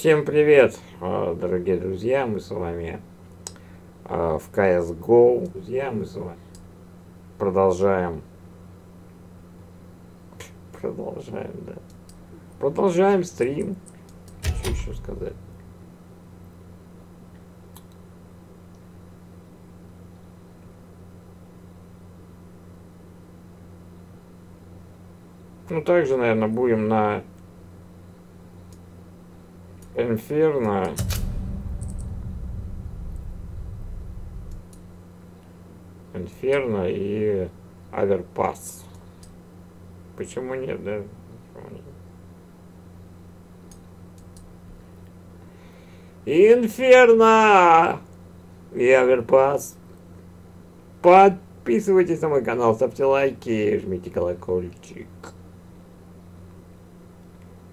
Всем привет, дорогие друзья, мы с вами в CSGO. Друзья, мы с вами продолжаем, да. Продолжаем стрим. Что еще сказать? Ну, также, наверное, будем на Инферно. Инферно и Аверпас. Почему нет, да? Инферно и Аверпас. Подписывайтесь на мой канал, ставьте лайки, жмите колокольчик.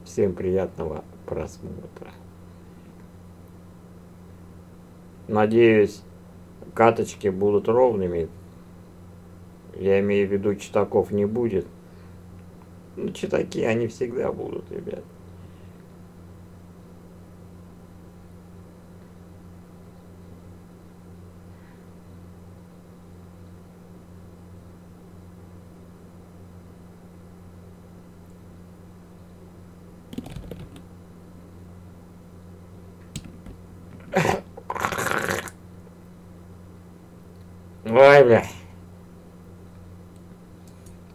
Всем приятного просмотра. Надеюсь, каточки будут ровными. Я имею в виду, читаков не будет. Ну, читаки, они всегда будут, ребят. Ой, бля.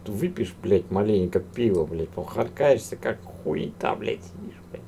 Ты выпьешь, блядь, маленько пива, блядь, похаркаешься, как хуета, блядь, сидишь, блядь.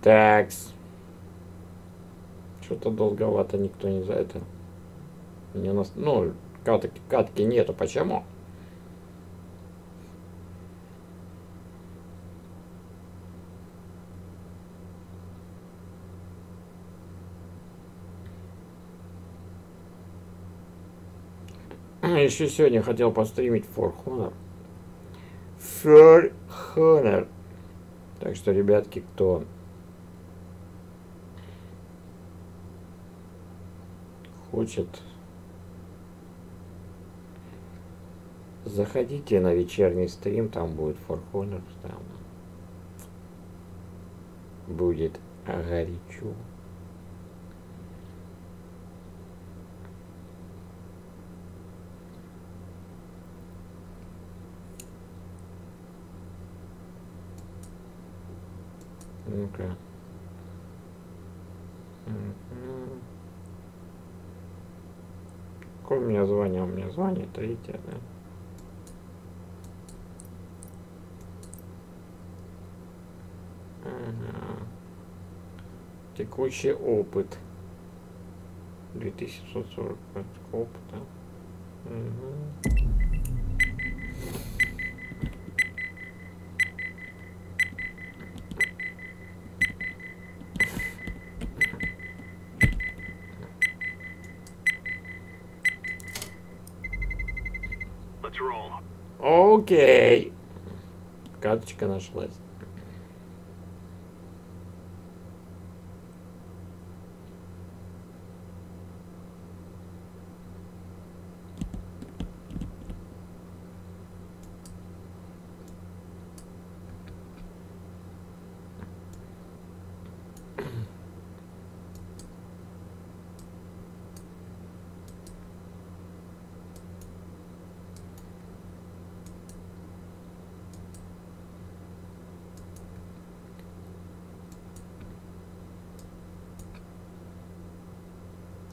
Такс. Что-то долговато никто не за это. Не нас... Ну, катки нету. Почему? Еще сегодня хотел постримить For Honor. Так что, ребятки, кто хочет, заходите на вечерний стрим, там будет For Honor, там будет горячо. Ну-ка. Какое у меня звание? У меня звание третье, да? Ага. Текущий опыт. 2740 опыта. Угу. Окей. Карточка нашлась.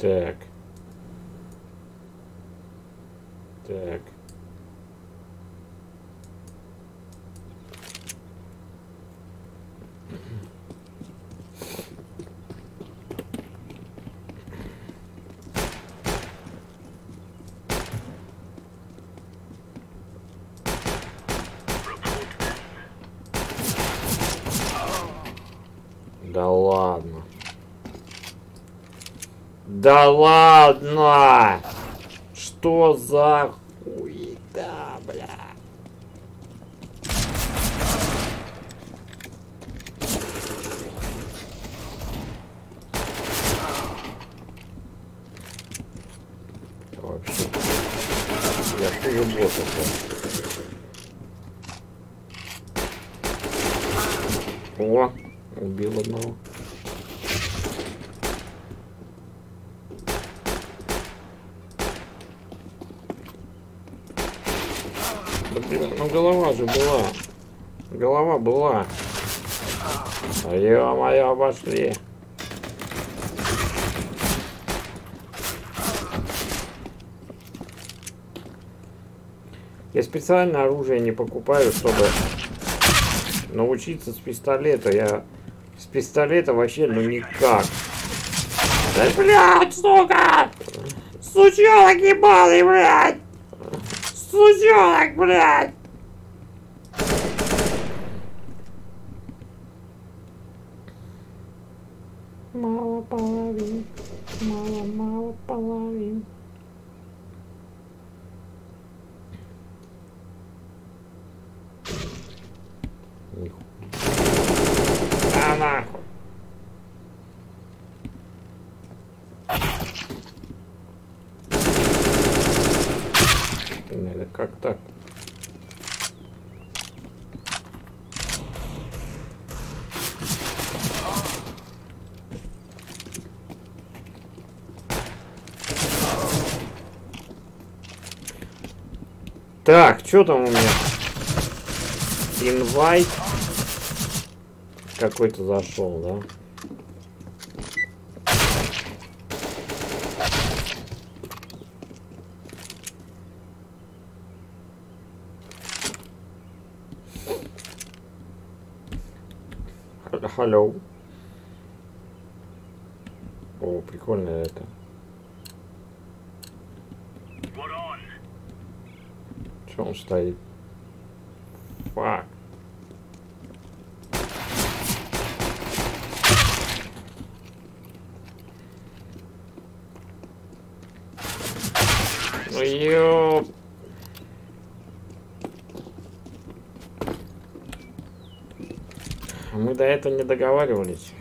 Так. Так. Да ладно. Да ладно! Что за хуета, бля? Вообще. Я хуже бота. О, убил одного. Ну голова же была. Голова была. А ё-моё, обошли. Я специально оружие не покупаю, чтобы научиться с пистолета. Я с пистолета вообще ну никак. Да блядь, сука! Сучонок ебаный, блядь! Сучонок, блядь! Мало половин, мало половин. Нихуя. А нахуй. Надо как так? Так, что там у меня? Инвайт какой-то зашел, да? Hello. О, прикольно это. Че он стоит? Фак. Ну ёп. Мы до этого не договаривались.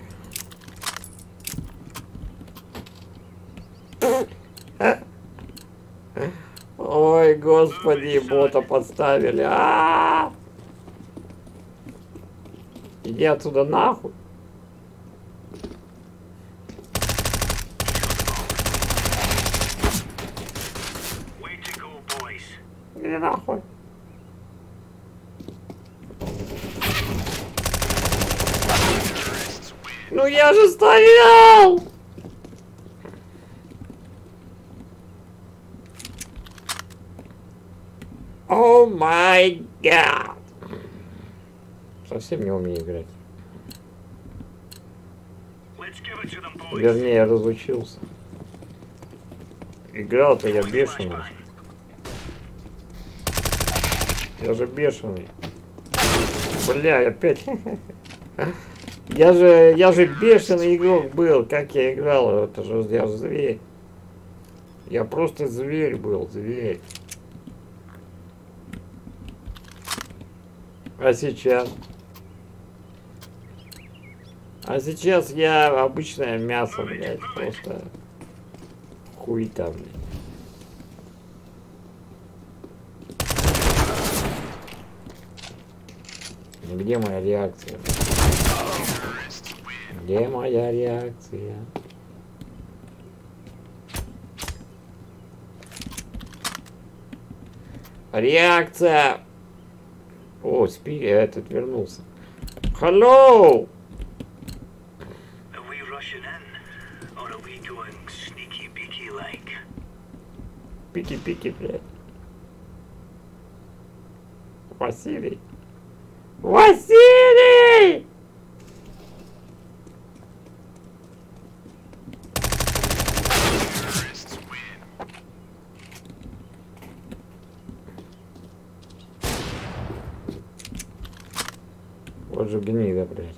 Ой, господи, бота подставили. Иди отсюда нахуй. Иди нахуй. Ну я же стоял! О май гад! Совсем не умею играть. Вернее, я разучился. Играл-то я бешеный. Я же бешеный. Бля, опять. Я же бешеный игрок был. Как я играл? Это же я же зверь. Я просто зверь был, зверь. А сейчас? А сейчас я обычное мясо, блядь, просто хуета, блядь. Где моя реакция? Где моя реакция? Реакция! О, Спири, этот вернулся. Hello! Пики-пики, блядь. Василий! Василий! Вот же гнида, блядь.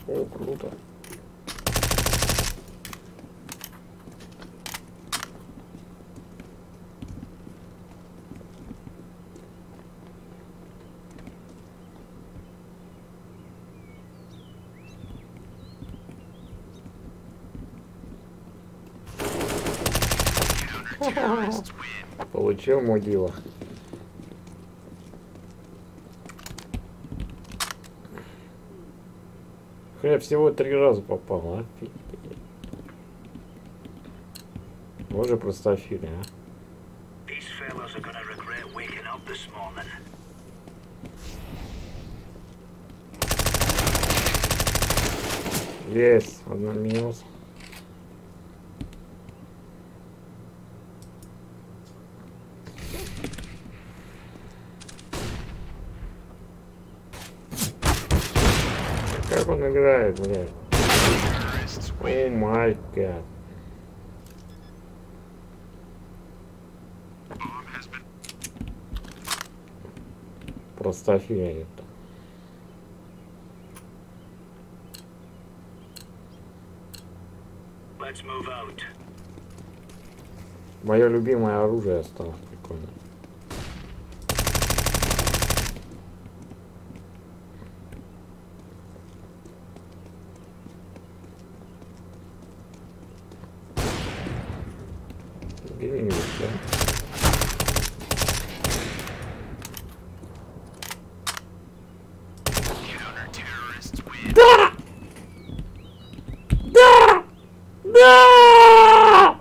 О, круто. Получил мудила. Я всего 3 раза попал, офигеть. Боже, простофили, а. Есть, одна минус. Как он играет, блядь? О май гад. Простофиля это. Мое любимое оружие осталось, прикольно. Где-нибудь, да? Да! Да! Да!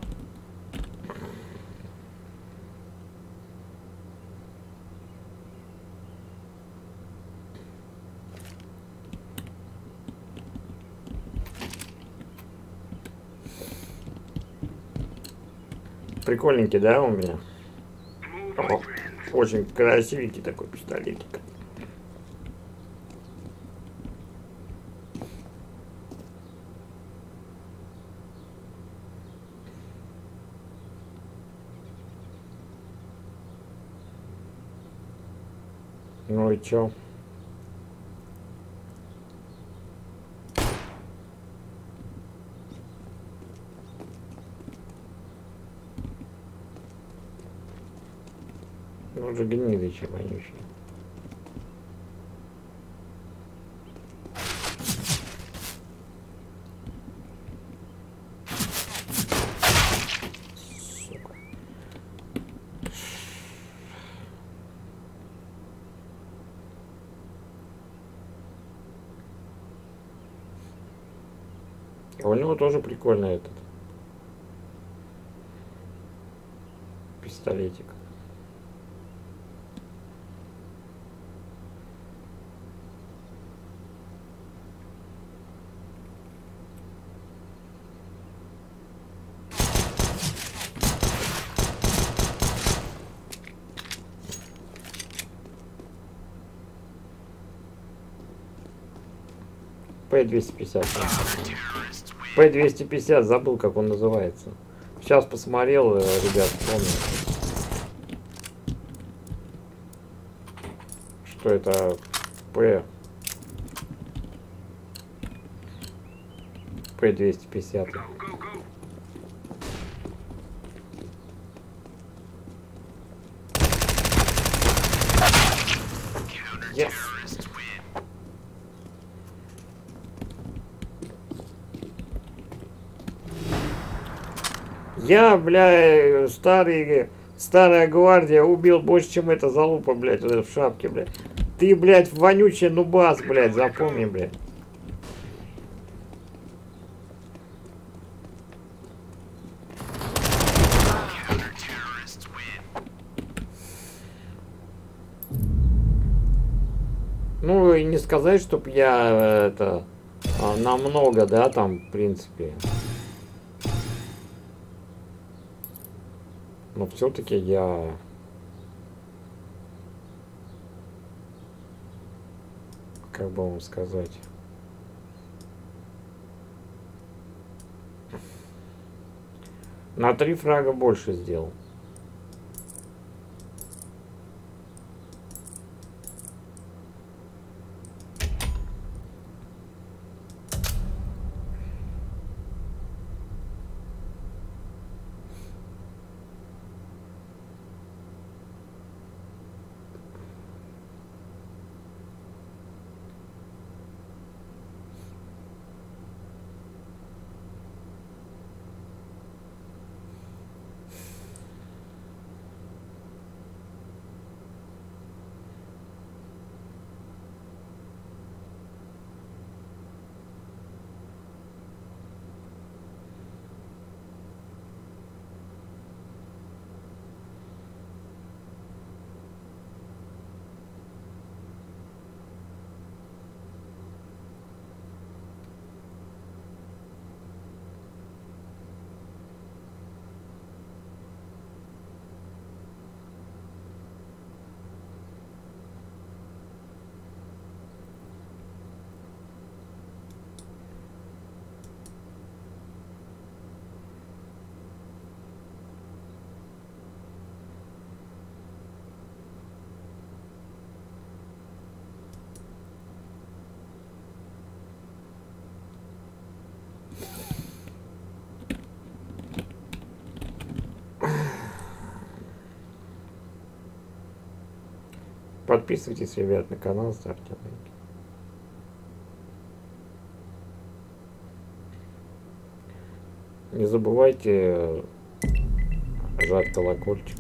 Прикольненький, да, у меня? О, очень красивенький такой пистолетик. Ну и чё? Он же гнилый, вонючий. Сука. А у него тоже прикольно этот пистолетик. П-250. П-250, забыл, как он называется. Сейчас посмотрел, ребят, помню, что это П-250. Yes. Я, бля, старая гвардия убил больше, чем эта залупа, блядь, вот эта в шапке, блядь. Ты, блядь, вонючий нубас, блядь, запомни, блядь. Ну, и не сказать, чтоб я это намного, да, там, в принципе. Но все-таки я... Как бы вам сказать... На 3 фрага больше сделал. Подписывайтесь, ребят, на канал, ставьте лайки. Не забывайте жать колокольчик.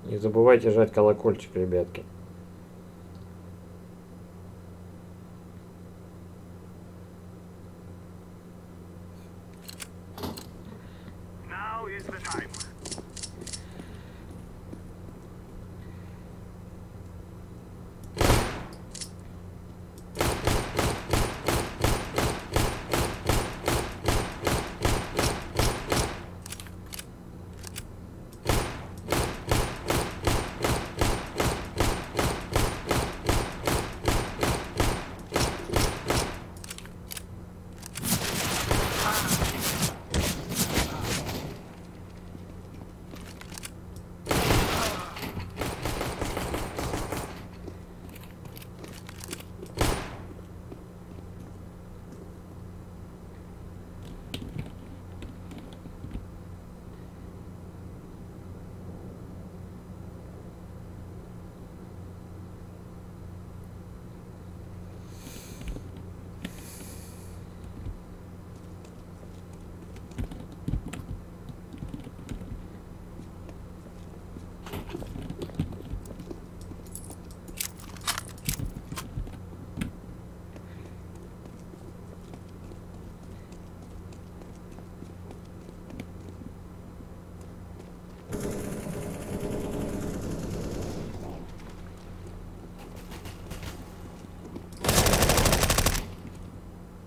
Не забывайте жать колокольчик, ребятки.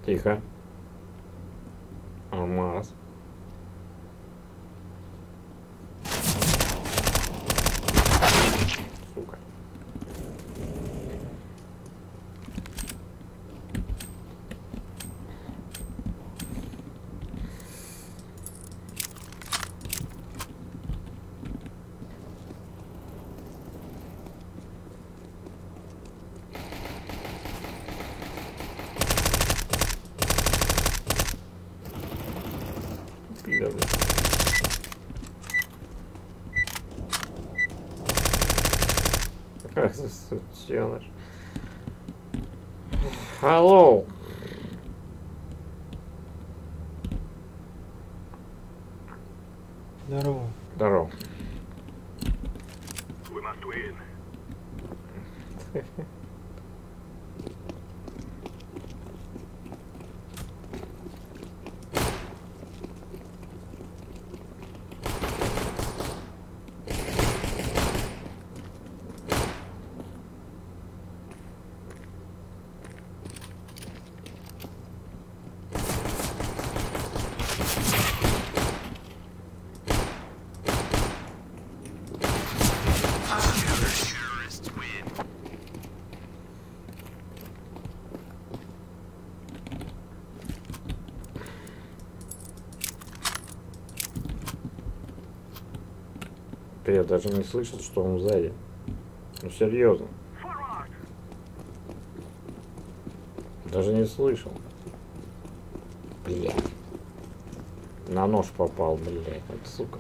Тихо. Алмаз. Сука. Как за сутеныш. Алло. Здорово. Здорово. Я даже не слышал, что он сзади. Ну серьезно. Даже не слышал. Блядь. На нож попал, блядь. Вот сука.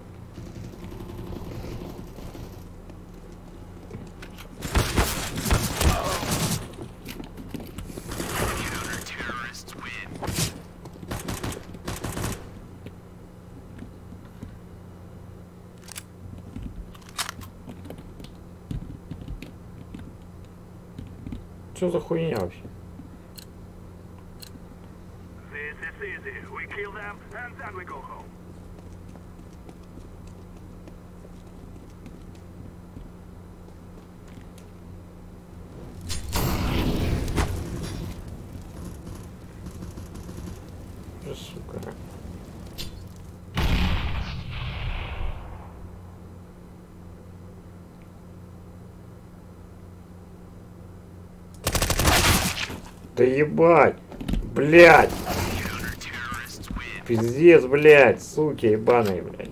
Что за хуйня вообще? Сука. Да ебать! Блядь! Пиздец, блядь! Суки ебаные, блядь!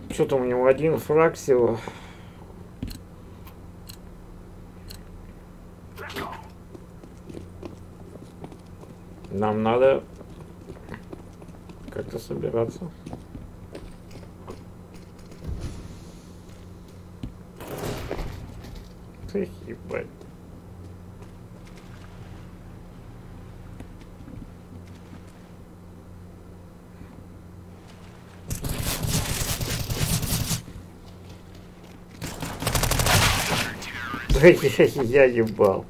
Что-то у него один фраг всего. Нам надо как-то собираться. Эх, ебать. Я ебал.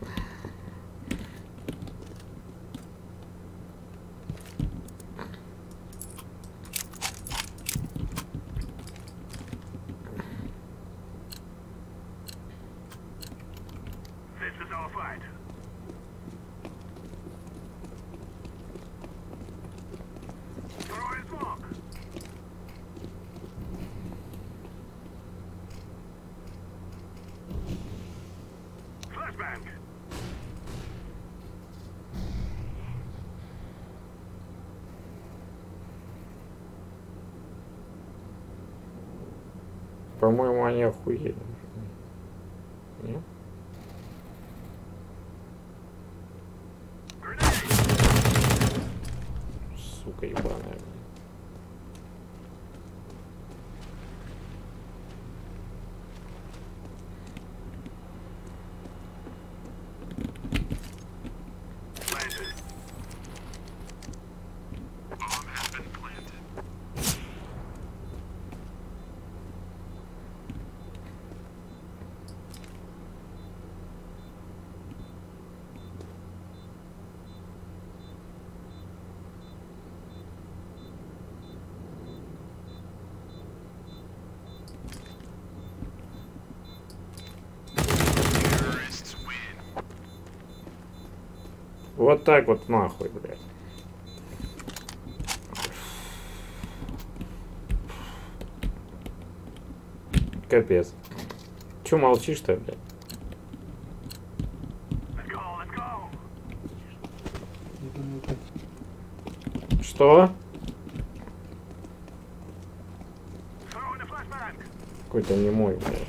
По-моему, они охуели. Нет? Сука ебаная. Вот так вот нахуй, блядь. Капец. Чё молчишь-то, блядь? Что? Какой-то немой, блядь.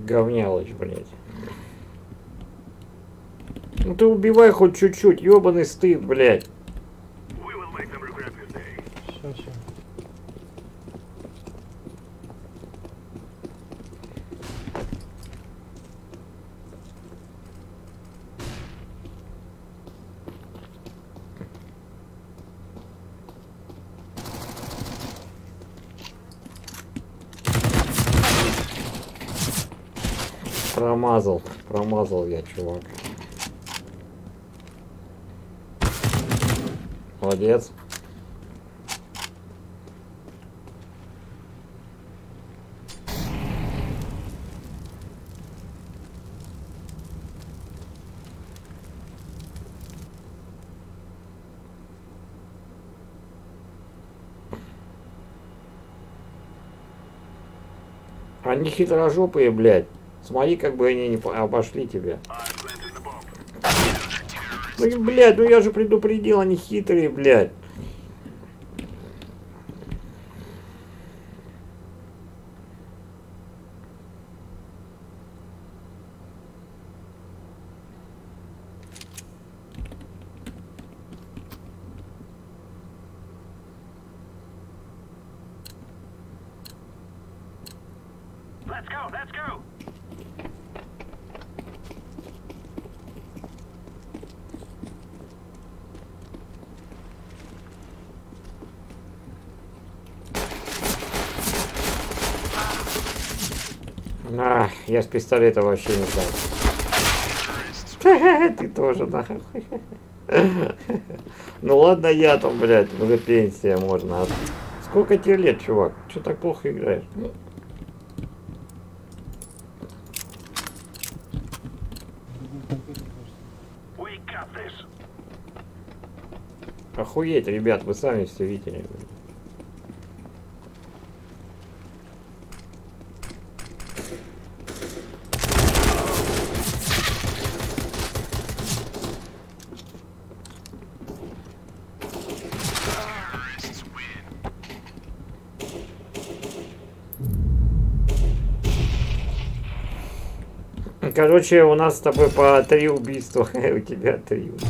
Говнялыч, блядь. Ну ты убивай хоть чуть-чуть, ёбаный стыд, блядь. Все. Промазал я, чувак. Молодец. Они хитрожопые, блядь. Смотри, как бы они не обошли тебя. Ну, блядь, ну я же предупредил, они хитрые, блядь. Let's go. А, я с пистолета вообще не знаю. Ты тоже, нахуй. Ну ладно, я там, блядь, уже пенсия можно. Сколько тебе лет, чувак? Че так плохо играешь? Охуеть, ребят, вы сами все видели. Короче, у нас с тобой по 3 убийства, у тебя 3 убийства.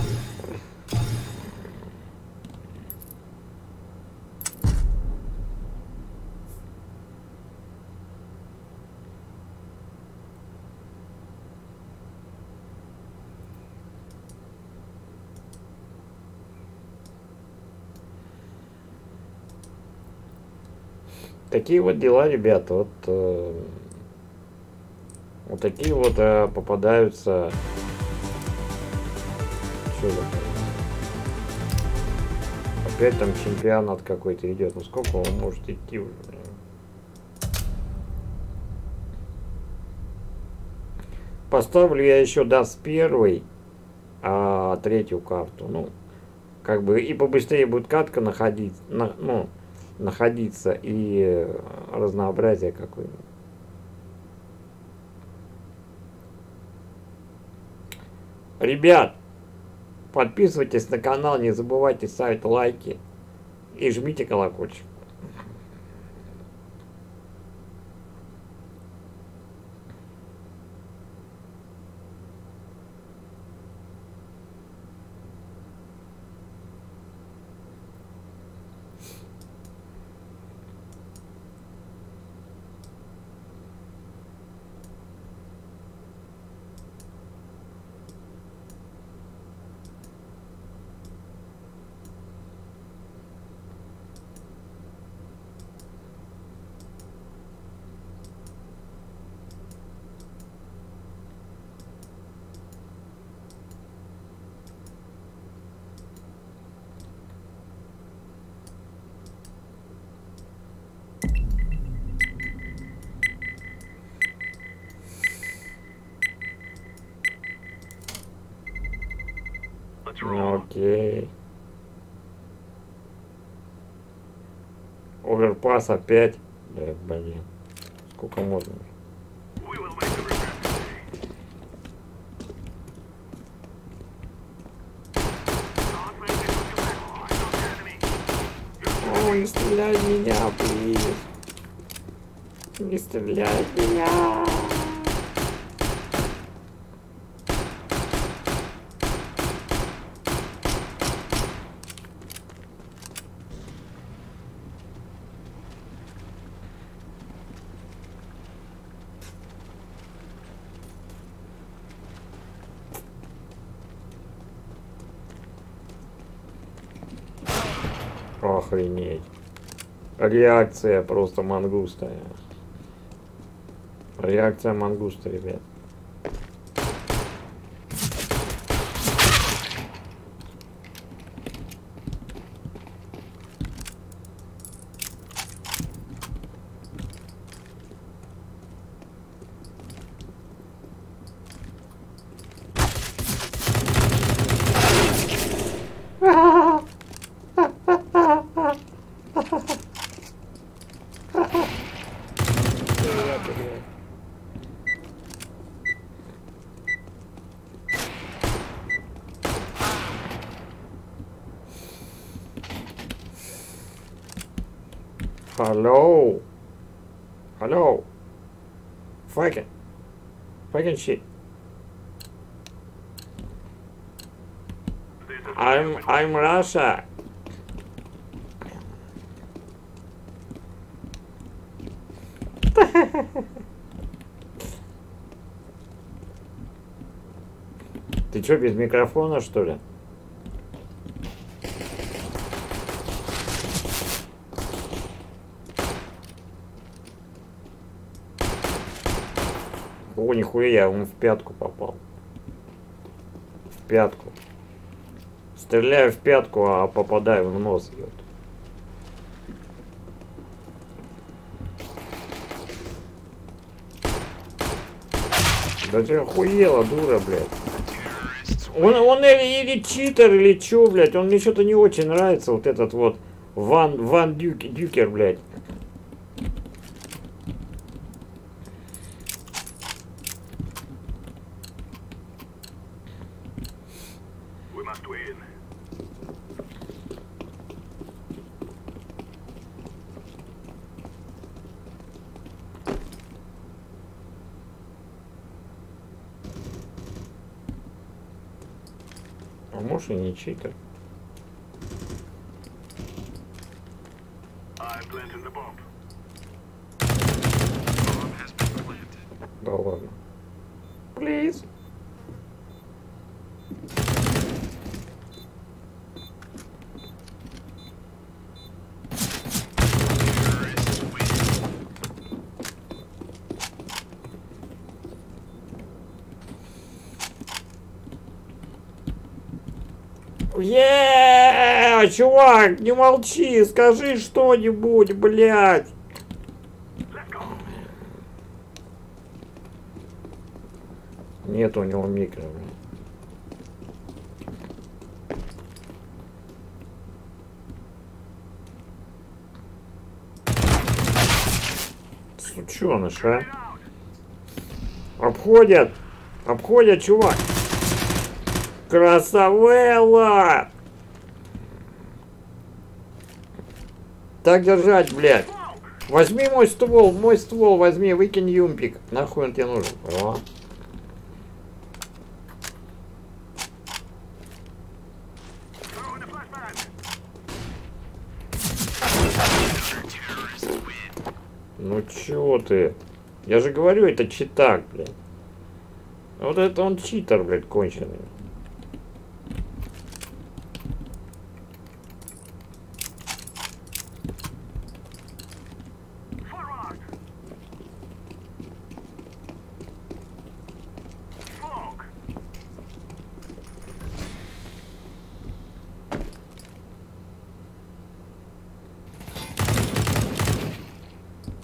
Такие вот дела, ребята, вот такие вот попадаются. Что за опять там чемпионат какой-то идет. Ну сколько он может идти уже? Поставлю я еще даст первый, а третью карту. Ну, как бы и побыстрее будет катка находиться и разнообразие какое-нибудь. Ребят, подписывайтесь на канал, не забывайте ставить лайки и жмите колокольчик. Окей. Оверпас опять. Да, блин. Сколько можно? Ой, не стреляй в меня, блин. Не стреляй в меня. Охренеть. Реакция просто мангуста. Реакция мангуста, ребят. Hello. Hello. Fucking shit. I'm Russia. Ты чё, без микрофона, что ли? О, нихуя, он в пятку попал. В пятку. Стреляю в пятку, а попадаю в нос, ёпт. Да ты охуела, дура, блядь. Он или читер, или чё, блядь. Он мне что-то не очень нравится, вот этот вот Ван Дюкер, блядь. А может и не читер. Да ладно. Please. Чувак, не молчи, скажи что-нибудь, блядь. Нет у него микро, блядь. Сучёныш, а? Обходят, чувак. Красавелла! Так держать, блядь. Возьми мой ствол возьми, выкинь юмпик. Нахуй он тебе нужен? О. Ну чё ты? Я же говорю, это читак, блядь. Вот это он читер, блядь, конченый.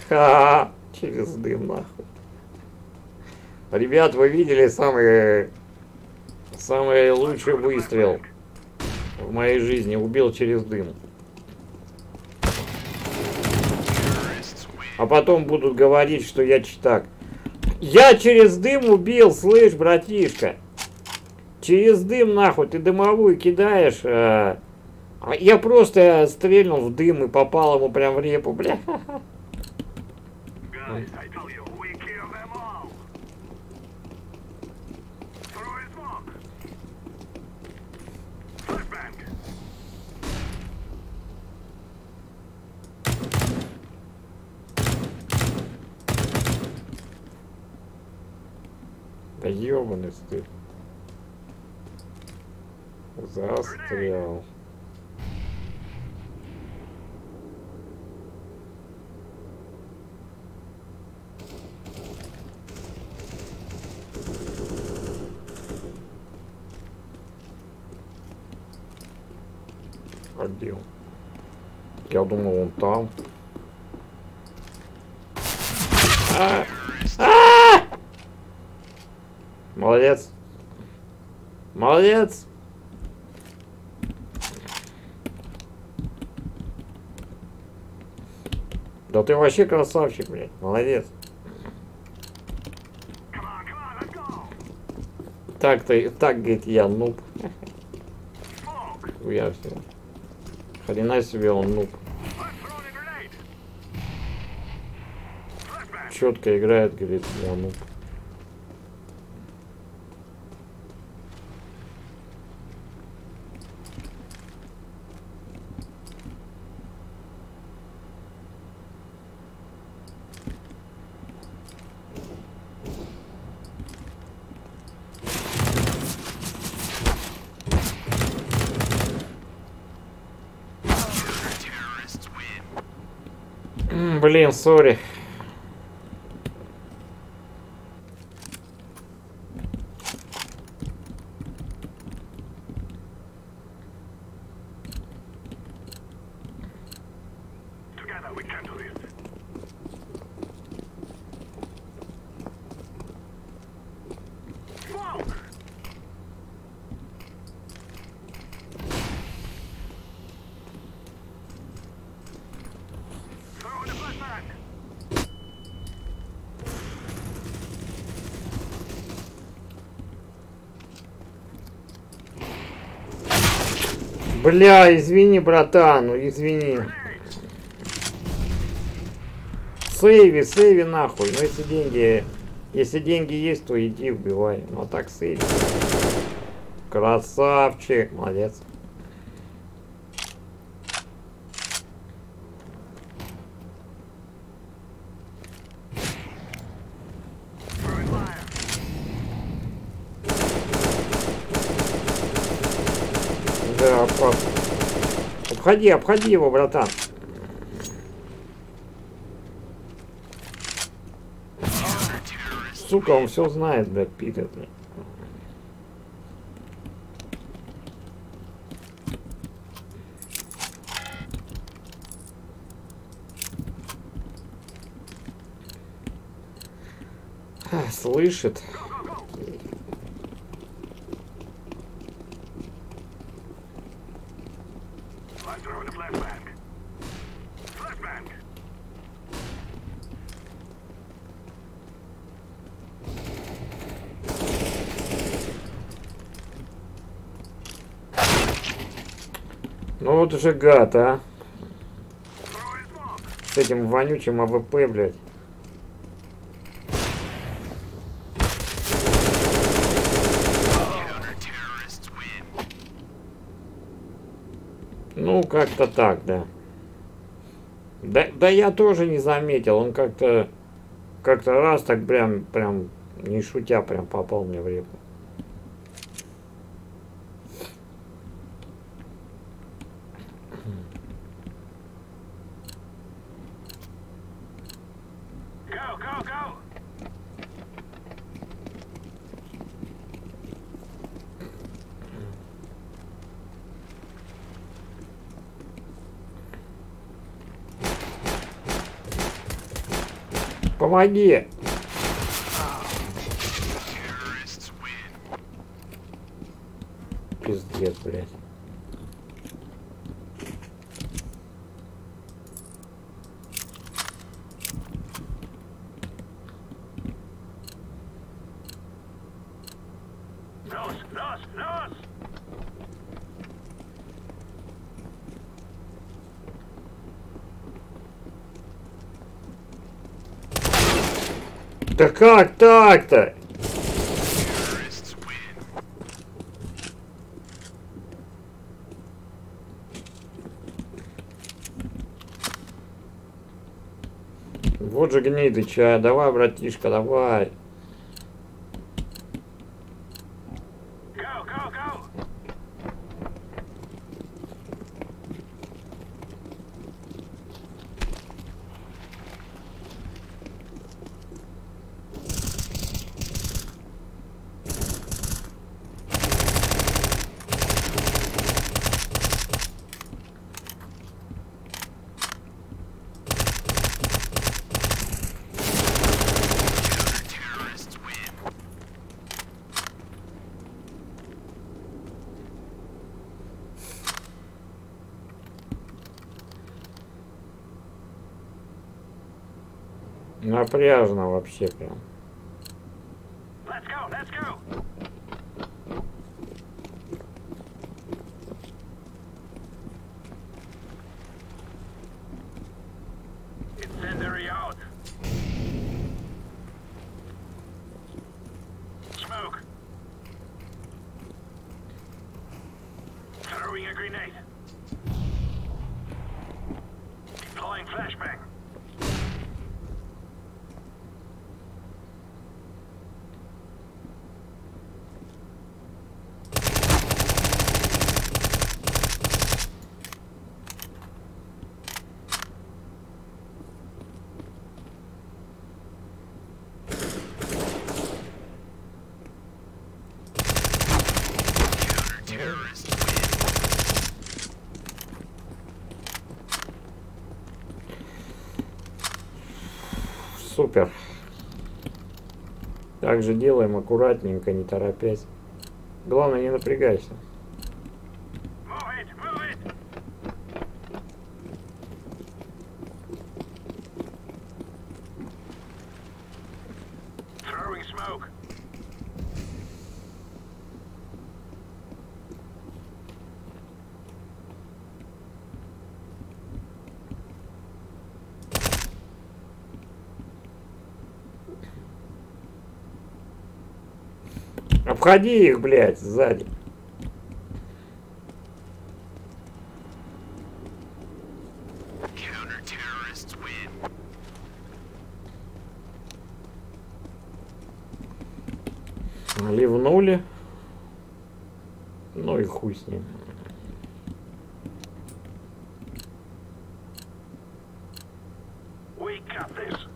Ха-ха, через дым, нахуй. Ребят, вы видели самый лучший выстрел в моей жизни? Убил через дым. А потом будут говорить, что я читак. Я через дым убил, слышь, братишка. Через дым, нахуй, ты дымовую кидаешь. Я просто стрельнул в дым и попал ему прям в репу, бля. Да ёбаный стыд. Застрял. ходил. Я думал, он там. Молодец. Молодец. Да ты вообще красавчик, блядь. Молодец. Так, говорит, я нуб. Я все. Хрена себе он нуб. Четко играет, говорит, я нуб. Блин, сори. Бля, извини, братан, ну извини. Сейви нахуй. Ну если деньги есть, то иди убивай. Ну а так сейви. Красавчик, молодец. Да, обходи его, братан. Сука, он все знает, блядь, Питер, блядь. Слышит. Ну вот уже гад, а. С этим вонючим АВП, блядь. Ну, как-то так, да. Да я тоже не заметил. Он как-то раз так прям, не шутя, прям попал мне в реку. Помоги! Пиздец, блядь. Да как так-то? Вот же гниды чай. Давай, братишка, давай. Напряжно вообще прям. Let's go, let's go. Incendiary out. Smoke. Throwing a grenade. Deploying flashbang. Супер. Так же делаем аккуратненько, не торопясь. Главное, не напрягайся. Move it, move it. Throwing smoke. Обходи их, блядь, сзади. Ливнули. Ну и хуй с ним. We got this.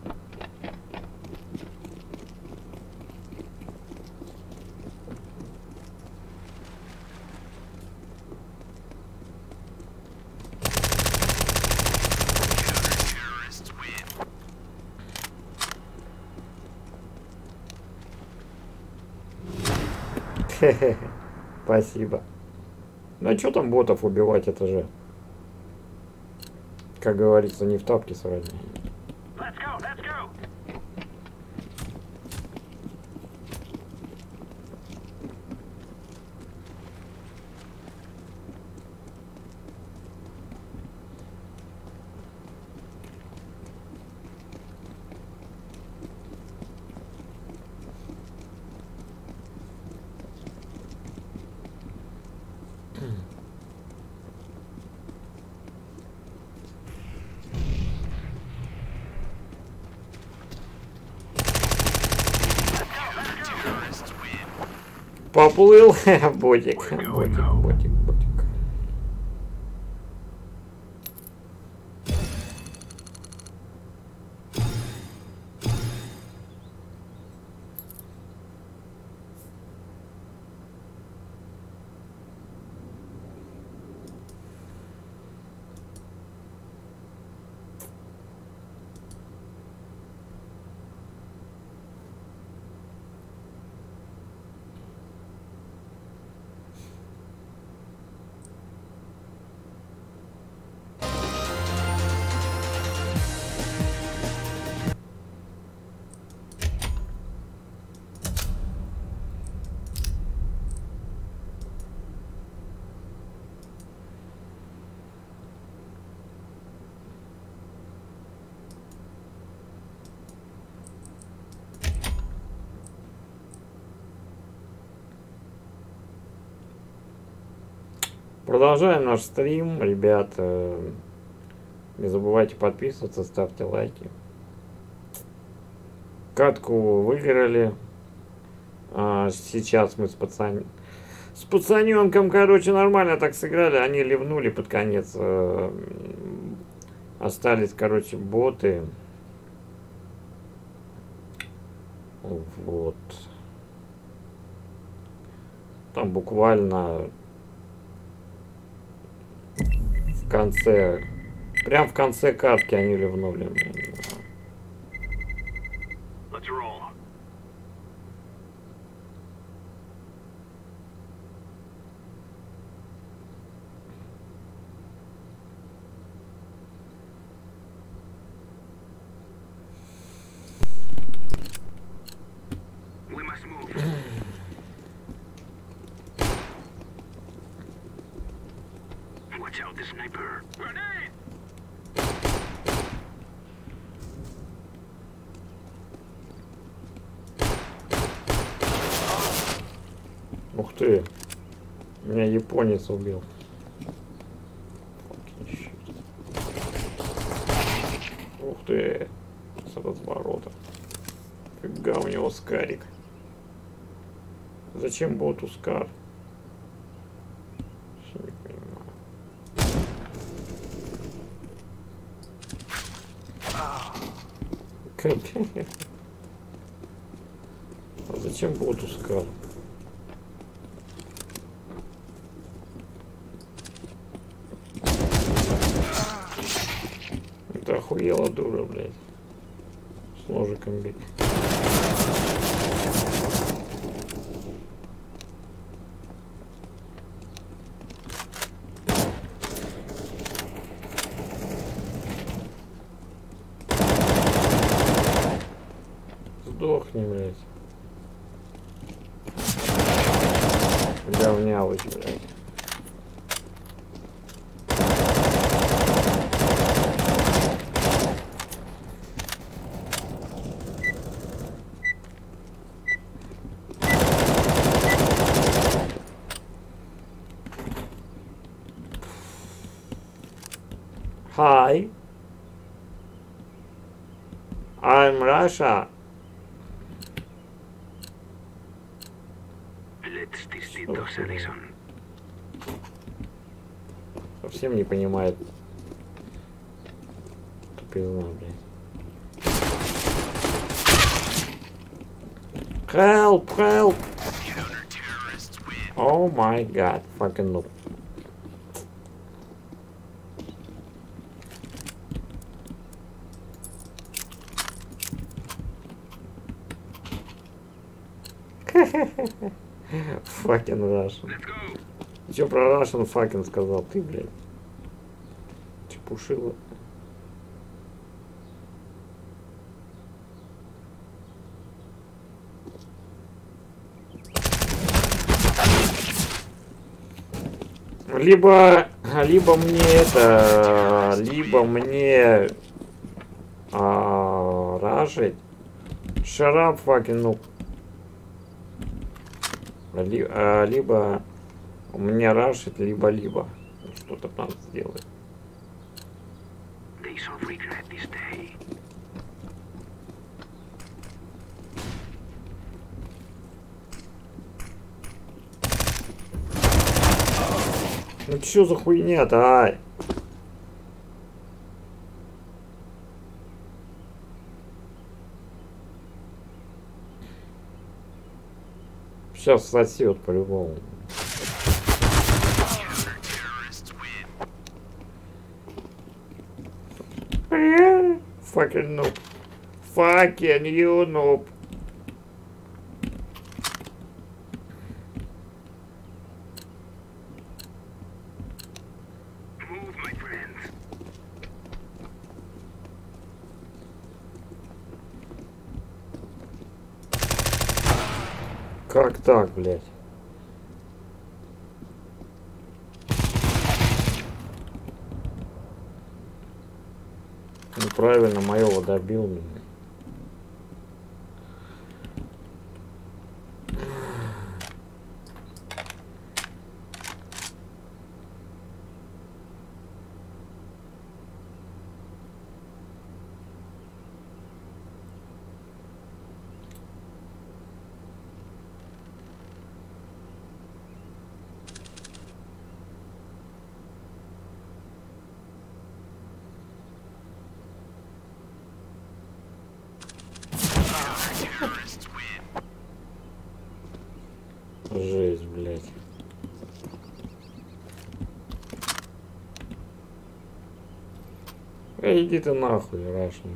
Хе-хе. Спасибо. Ну а что там ботов убивать, это же, как говорится, не в тапке срать. Let's go, let's go. Поплыл. Ботик. Ботик. Продолжаем наш стрим, ребят. Не забывайте подписываться, ставьте лайки. Катку выиграли. Сейчас мы с пацаненком, короче, нормально так сыграли. Они ливнули под конец. Остались, короче, боты. Вот. Там буквально в конце, прям в конце катки они ливнули. Let's roll. Watch out, the sniper. Grenade! Ух ты! Меня японец убил. Ух ты! С разворота. Фига у него скарик. Зачем боту скар? Не понимаю. Капец. А зачем боту скар? Это охуела дура, блядь. С ножиком бить. Сдохни, блядь. Говнялыч, блядь. Hi, I'm Russia. Совсем не понимает. Тупизна, блядь. Help, help. Oh my god, fucking noob. Fucking Russian. Чё про Russian fucking сказал ты, блядь? Чепушила. Либо мне это, либо мне рашить. Shut up, fucking noob. Либо мне рашить, либо что-то надо сделать. Ну чё за хуйня-то, ай? Сейчас сосет по-любому. Fucking noob. Fucking you noob. Как так, блядь? Ну правильно, моего добил меня. Жесть, блядь. Иди ты нахуй, Russian.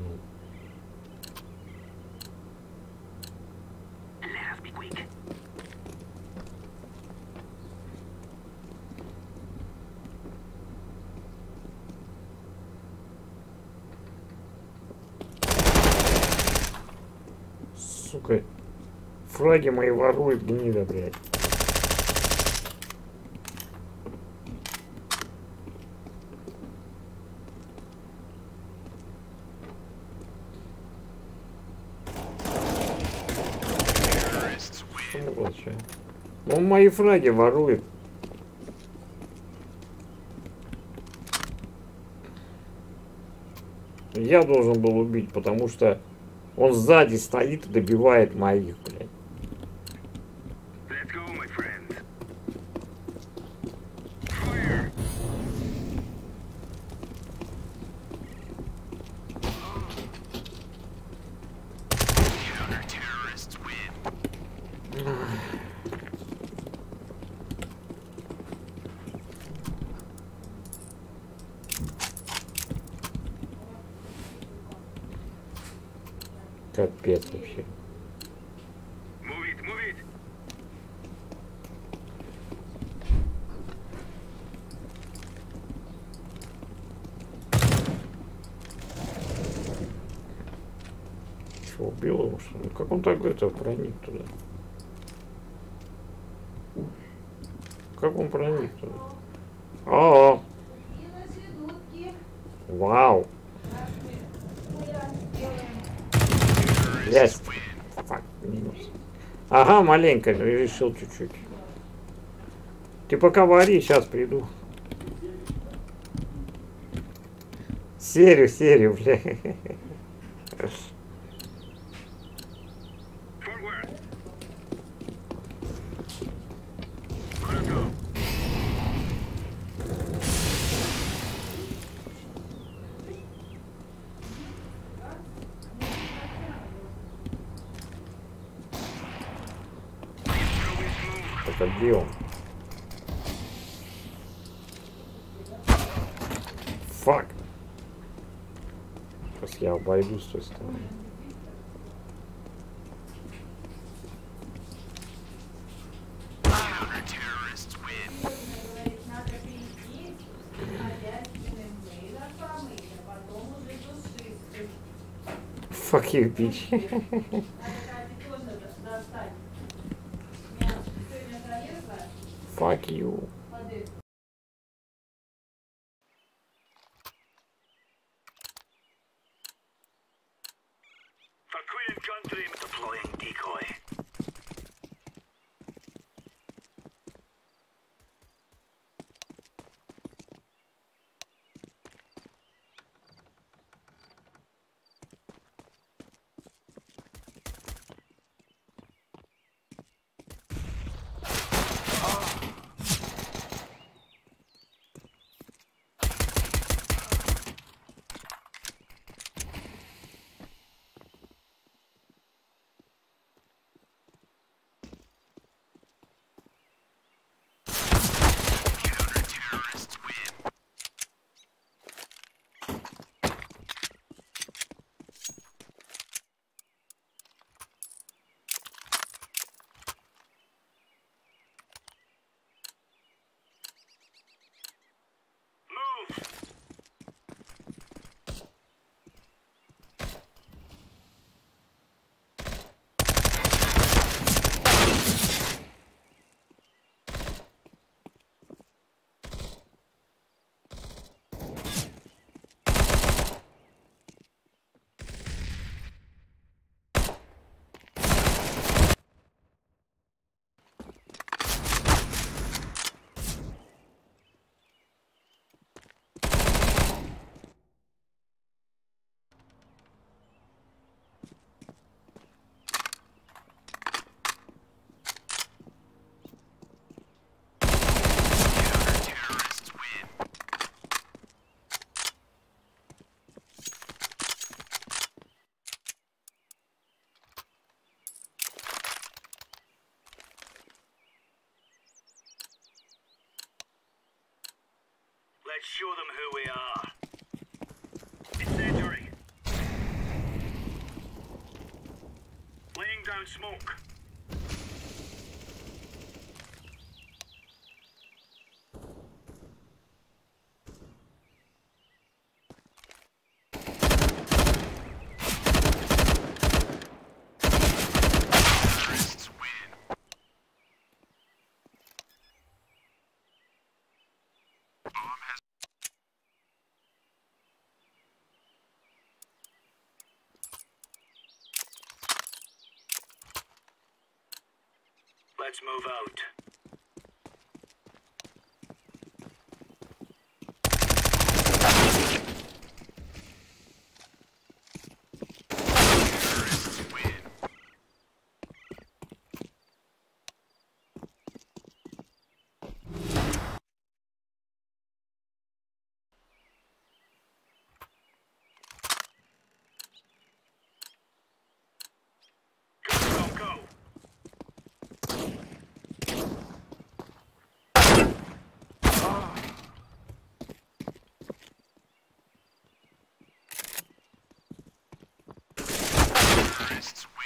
Сука. Фраги мои ворует, гнида, блядь. Че? Он мои фраги ворует. Я должен был убить, потому что он сзади стоит и добивает моих, блядь. Let's go, my friends. Fire! Counter-terrorists win. Капец вообще. Move it, move it. Что, убил его, что ли? Как он так это проник туда? Как он проник туда? О, вау. Блядь. Фак, минус. Ага, маленько, решил чуть-чуть. Ты пока вари, сейчас приду. Серию, бля. Forward. Let's go. Это где он? Фак. Сейчас я обойду с той стороны. Counter-terrorists win. Fuck you, bitch. Fuck you. For Queen and Country, deploying decoy. Counter-terrorists win. Move! Counter-terrorists win. Let's show them who we are. Incendiary. Laying down smoke. Terrorists win. Bomb has Let's move out. Terrorists win. Go, go, go. Terrorists win.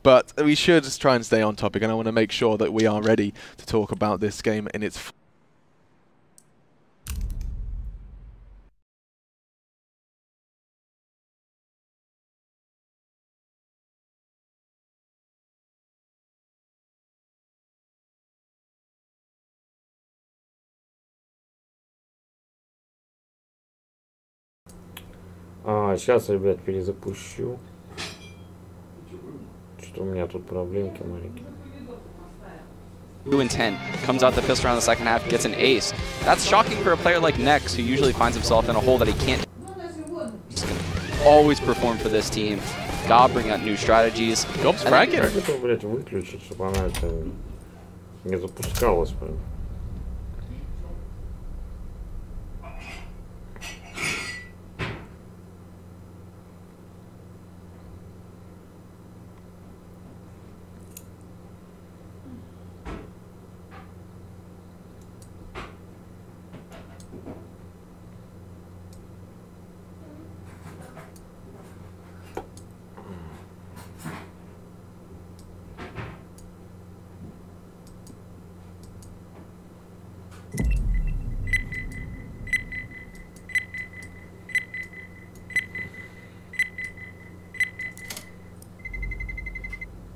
But we should just try and stay on topic, and I want to make sure that we are ready to talk about this game in its Сейчас, ребят, перезапущу. Что у меня тут проблемки маленькие. 2 and 10, comes out the pistol round in the second half, gets an ace. That's shocking for a player like Nex, who usually finds himself in a hole that he can't. He's gonna always perform for this team. God bring out new strategies. Gob's fragging. Как это, блядь, выключить, чтобы она это не запускалась, блин?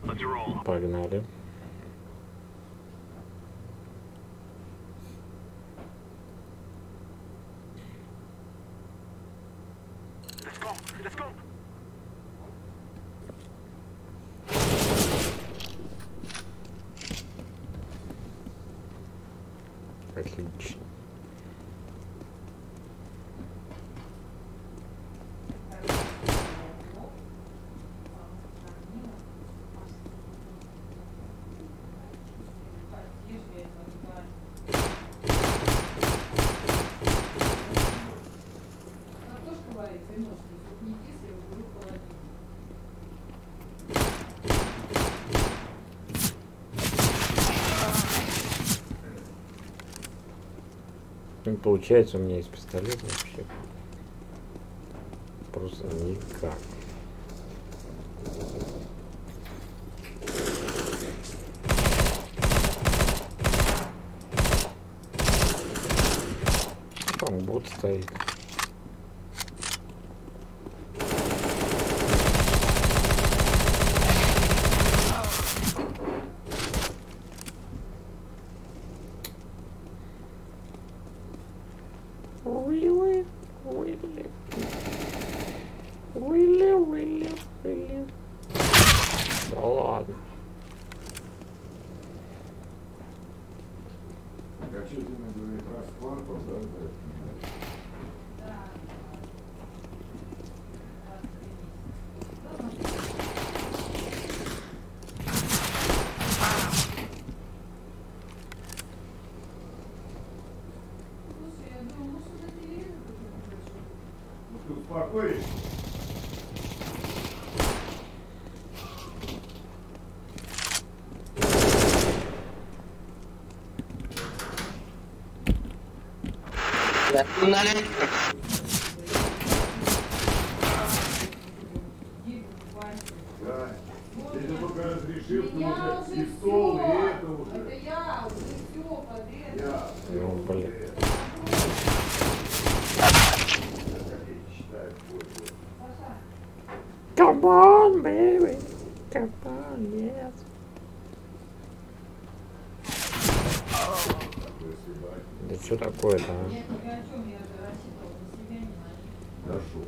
Let's roll. Погнали. Let's go. Let's go. Отлично. Не получается у меня из пистолета вообще. Просто никак. Там бот стоит. Да ладно. Успокоись. Да. Это только разрешил, потому что и стол, и это уже. Это я уже все подряд. Я. Ну, блин. Come on, baby. Come on, yes. Да что такое-то, а? Я только о чем я рассчитывал, на себя не найду. Хорошо.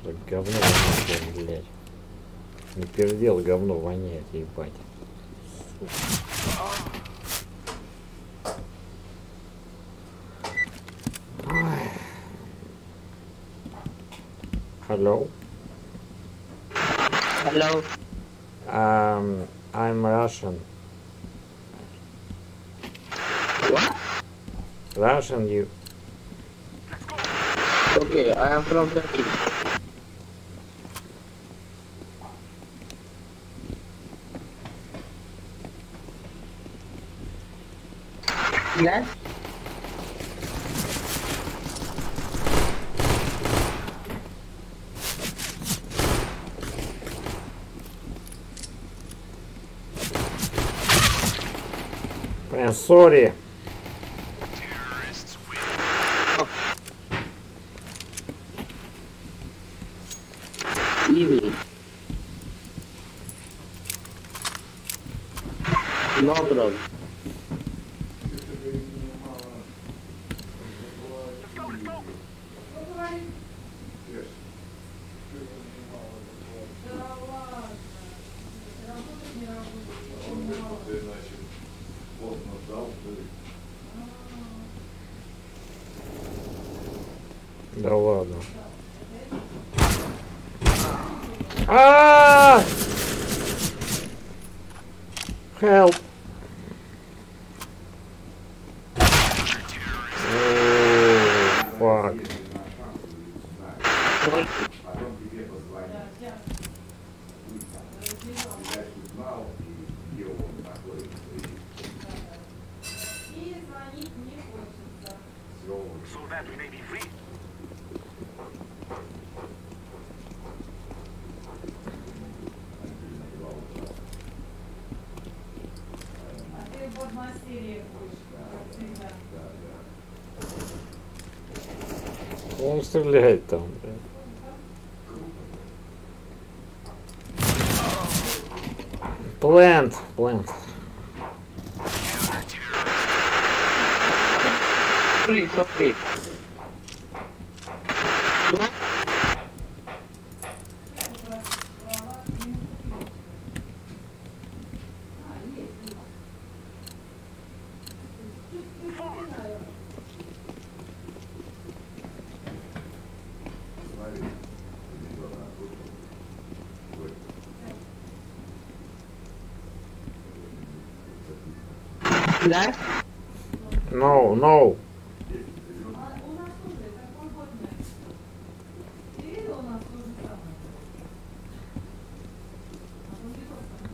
Что-то говно воняет, блядь. Не пердел, говно воняет, ебать. Hello. Hello. I'm Russian. What? Russian, you. Okay, I am from Turkey. Yes? Sorry. Easy. No problem. Да ладно. А! Help. Fuck. So that we may be free. А ты в атмосфере будешь, как всегда. Он стреляет там. Плент. Please, okay. That? No. А у нас тоже такой год. Ты видел у нас то же самое? А то не просто.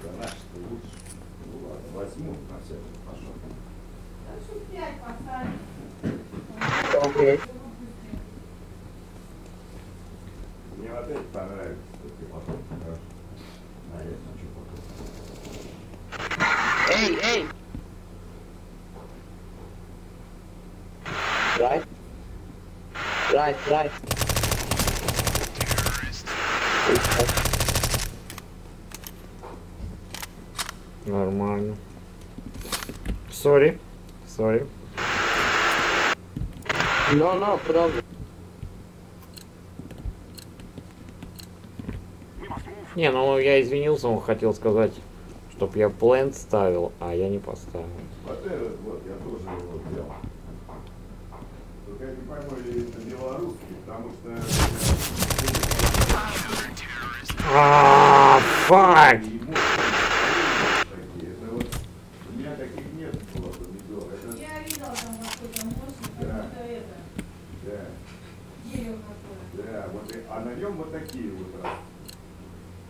Да наш-то лучше. Ну ладно, возьму на всякий пошел. Так что 5 посадим. Okay. Мне опять понравится, что ты пошел. Хорошо. А я хочу пока. Hey, hey. Right. Нормально. Sorry. No problem. Не, ну я извинился, он хотел сказать, чтоб я плент ставил, а я не поставил. Вот этот вот, я тоже его взял. Только я не пойму, или это белорусский, потому что... Фак! Это вот, у меня таких нет было помидор. Это... Я видела там какой-то мощный, Да. какой-то это. Да, Дерево какое. да, вот, а на нем вот такие вот раз.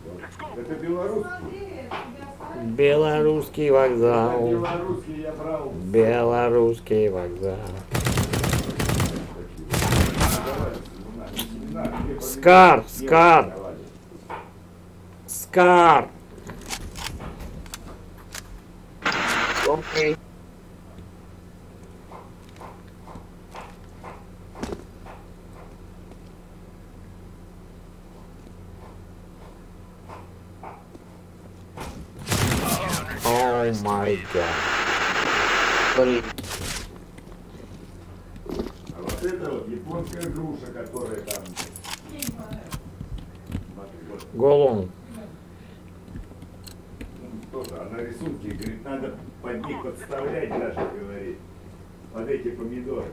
Вот. Это белорусский. Смотри, тебя ставят. Белорусский вокзал. Белорусский я брал. Белорусский вокзал. Скар, Скар. Скар. Окей. О май гад. Блин. А вот это вот японская груша, которая там... Смотри, вот, Голун. тоже, она рисунки, говорит, надо под них подставлять даже, говорит, под эти помидоры.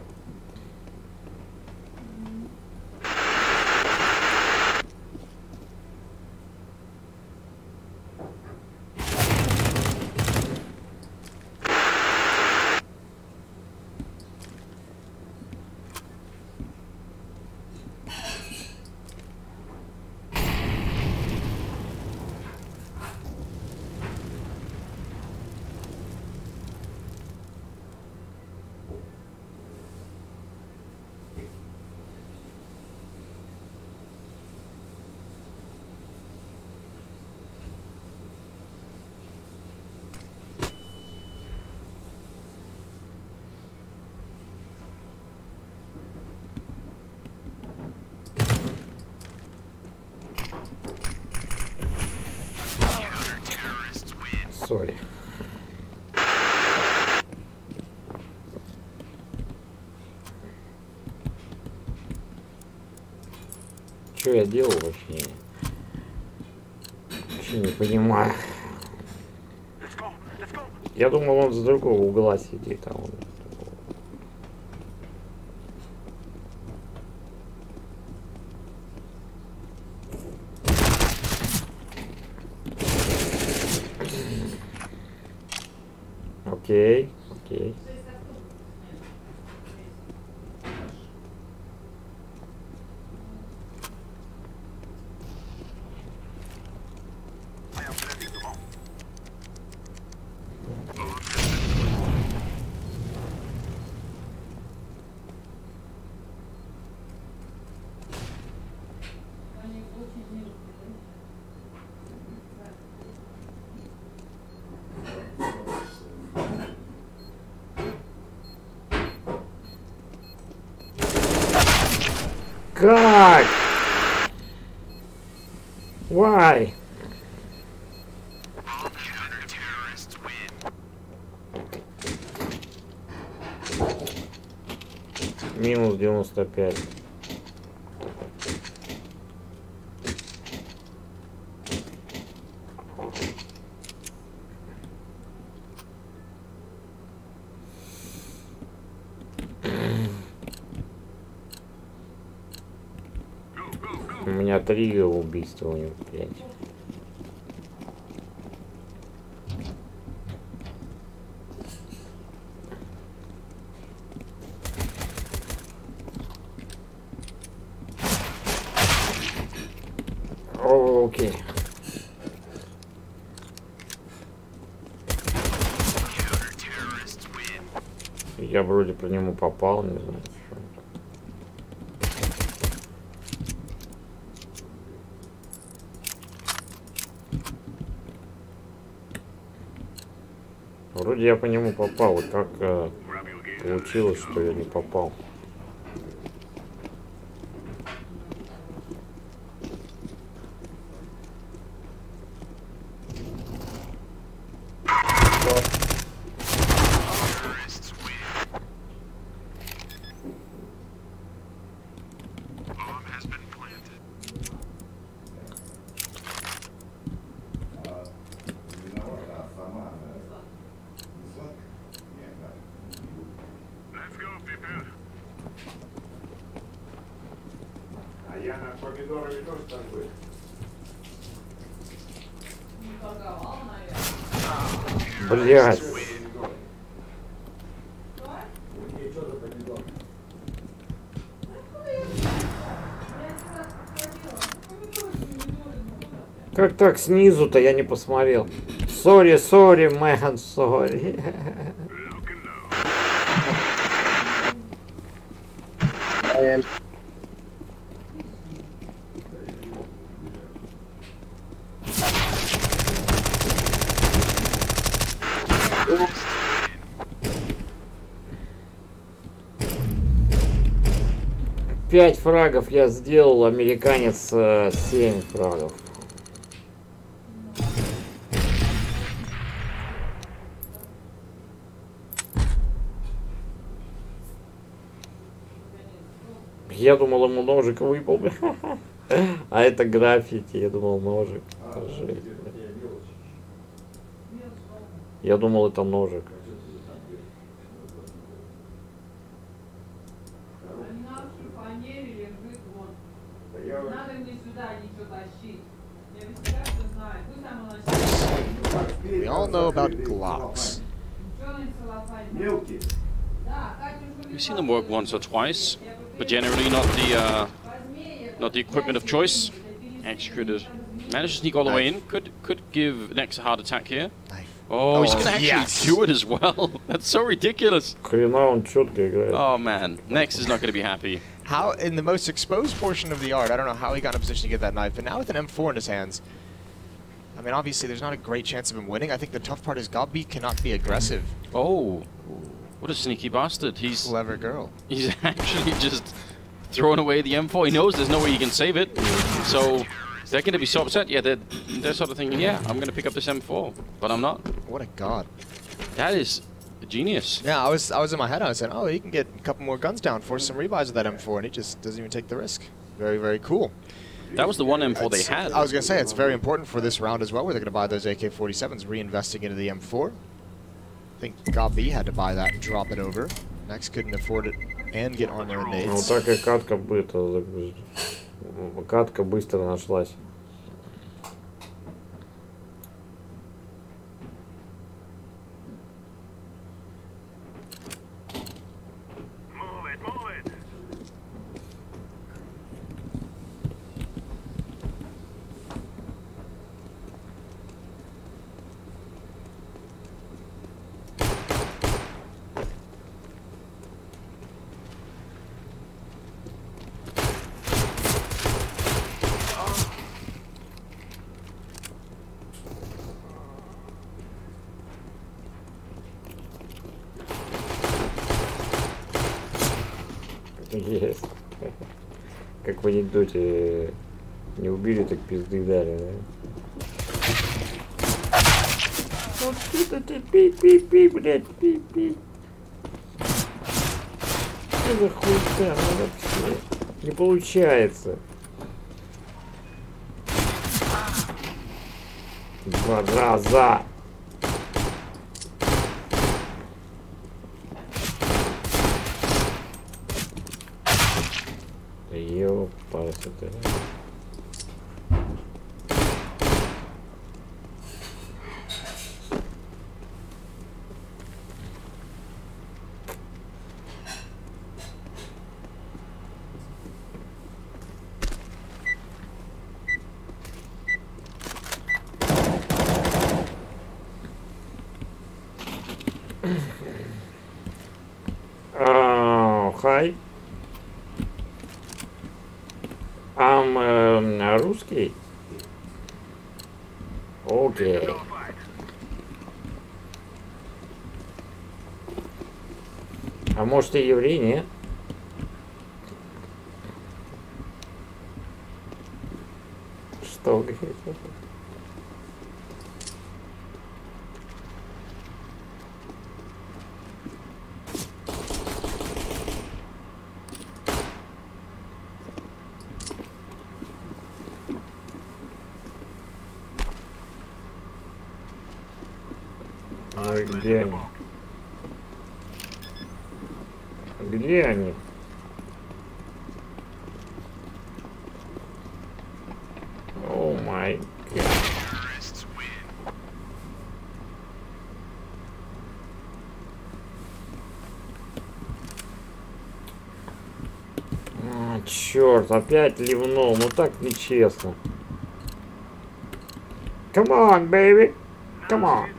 Сори. Что я делал вообще? Вообще не понимаю. Я думал, он с другого угла сидит, а он... Окей, окей. Как? Why? Минус 95. У меня 3 убийства, у него 5. Окей. Я вроде по нему попал, не знаю. Вроде я по нему попал, вот как получилось, что я не попал. А я на помидорами тоже торгую. Блять. Как так снизу-то я не посмотрел. Сори, сори, мэн, сори. 5 фрагов я сделал, американец 7 фрагов. Я думал, ему ножик выпал. А это граффити, я думал, ножик. Жесть. Я думал, это ножик. Надо мне сюда ничего тащить. Я без тебя все знаю. Пусть там у нас... We all know about Glocks. Мелкий. We've seen them work once or twice, but generally not the equipment of choice. Executed. Managed to sneak all the way in. Could give Nex a hard attack here. Oh, he's gonna actually do it as well. That's so ridiculous. Хрена он четко играет. Oh man, Nex is not gonna be happy. How, in the most exposed portion of the yard, I don't know how he got in a position to get that knife, but now with an M4 in his hands, I mean, obviously there's not a great chance of him winning. I think the tough part is Gobby cannot be aggressive. Oh, what a sneaky bastard. He's Clever girl. He's actually just throwing away the M4. He knows there's no way he can save it. So they're going to be so upset. Yeah, they're sort of thinking, yeah, I'm going to pick up this M4, but I'm not. What a god. That is genius. Yeah, I was in my head. I said, oh, he can get a couple more guns down, force some rebuys with that M4, and he just doesn't even take the risk. Very, very cool. That was the one M4 they had. I was going to say, it's very important for this round as well, where they're going to buy those AK-47s, reinvesting into the M4. I think Gobby had to buy that and drop it over. Next couldn't afford it and get armor and Ну nades. так и катка быстро нашлась. Move it, move it. Есть. Как в анекдоте, не убили, так пизды дали, да? Вот что-то ты пи-пи-пи, блядь, пи-пи. Что за хуйня, ну вообще не получается. 2 раза. Ёпарасы ты. Хай. Русский? Окей. А может и еврей, не? Что, говорит? Ой, где они? Где они? О май гад. Черт, опять ливнул, ну так нечестно. Come on, baby. Come on.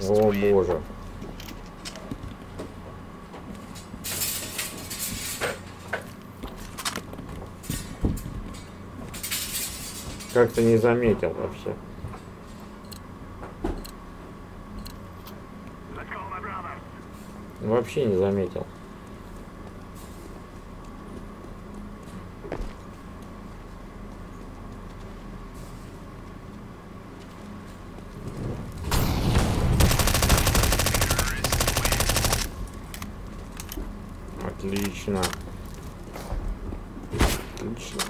О боже. Как-то не заметил вообще. Вообще не заметил. Отлично. Отлично.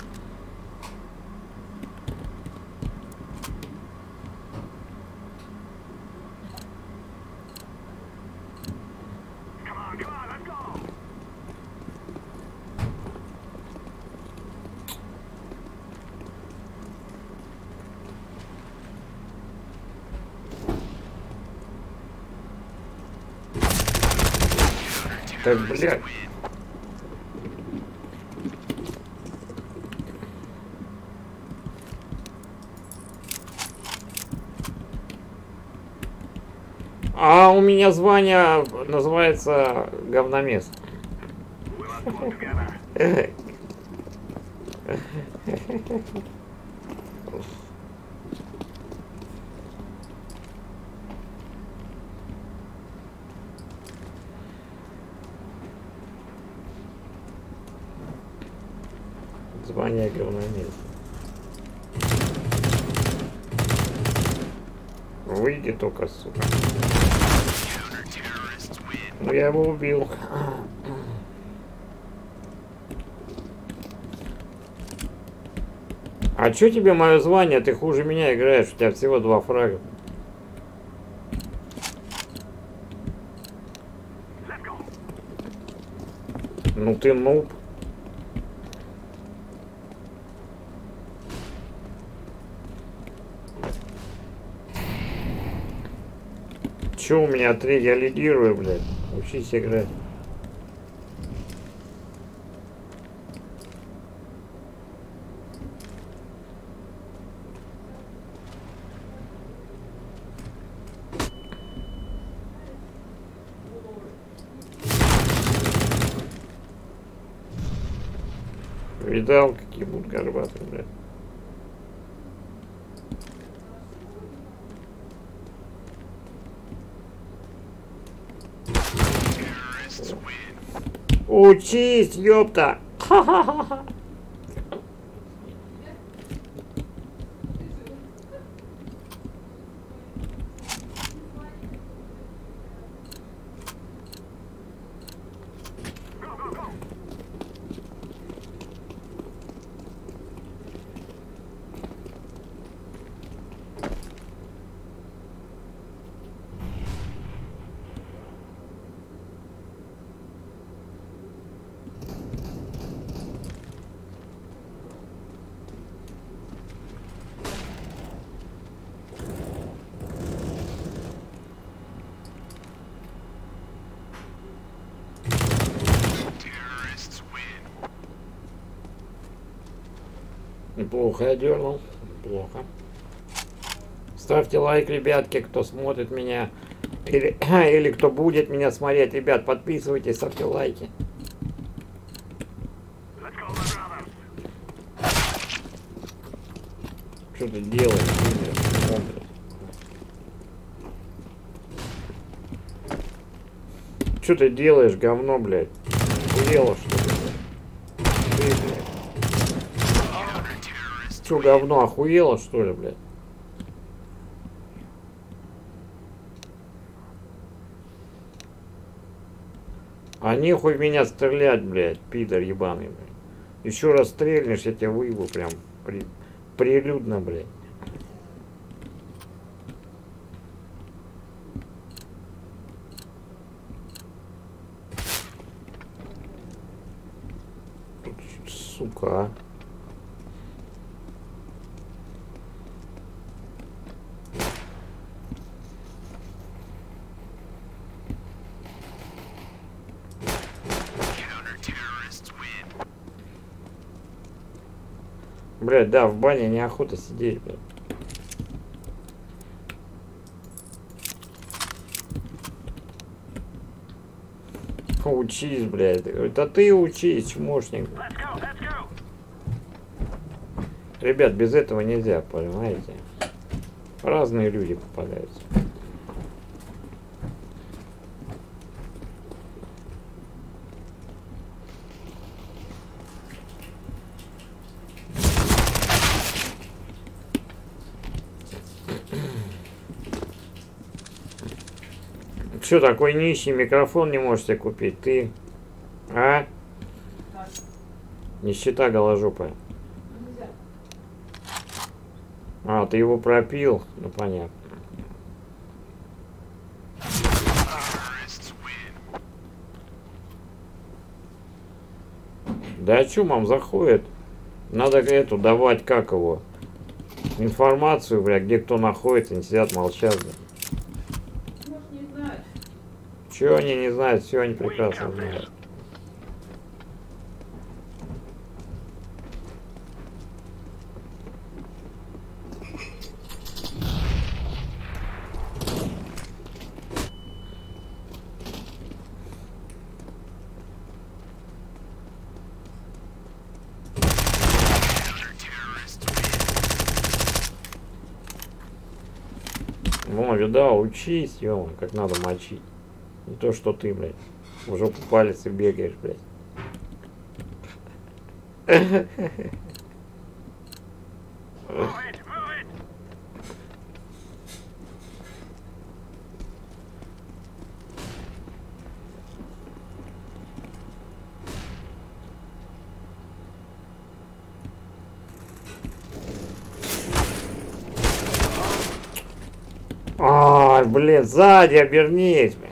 Так, блядь. А у меня звание называется говномес. Звание говномес. Выйди только, сука. Ну я его убил. А чё тебе мое звание? Ты хуже меня играешь, у тебя всего 2 фрага. Ну ты нуб. Чё у меня 3? Я лидирую, блядь. Учись играть. Видал, какие будут горбатые, блядь. Учись, ёпта! Ха-ха-ха-ха! Плохо я дернул. Плохо. Ставьте лайк, ребятки, кто смотрит меня. Или кто будет меня смотреть. Ребят, подписывайтесь, ставьте лайки. Что ты делаешь? Что ты делаешь, говно, блядь? Охуела, что ли? Ты, блядь. Что, говно, охуела, что ли, блядь? А нехуй в меня стрелять, блядь, пидор ебаный, блядь. Еще раз стрельнешь, я тебя выебу прям прилюдно, блядь. Сука, а. Блядь, да, в бане неохота сидеть, блядь. Учись, блядь. Это ты учись, чмошник. Ребят, без этого нельзя, понимаете? Разные люди попадаются. Что, такой нищий микрофон не можешь себе купить? Ты? А? Нищета голожопая. А, ты его пропил? Ну, понятно. Да о чем вам заходит? Надо эту давать, как его? Информацию, бля, где кто находится, не сидят, молчат. Бля. Чего они не знают? Все они прекрасно знают. Вон, видал, учись, ё, как надо мочить. Не то, что ты, блядь, в жопу палец и бегаешь, блядь. Ай, блин, сзади обернись, блин.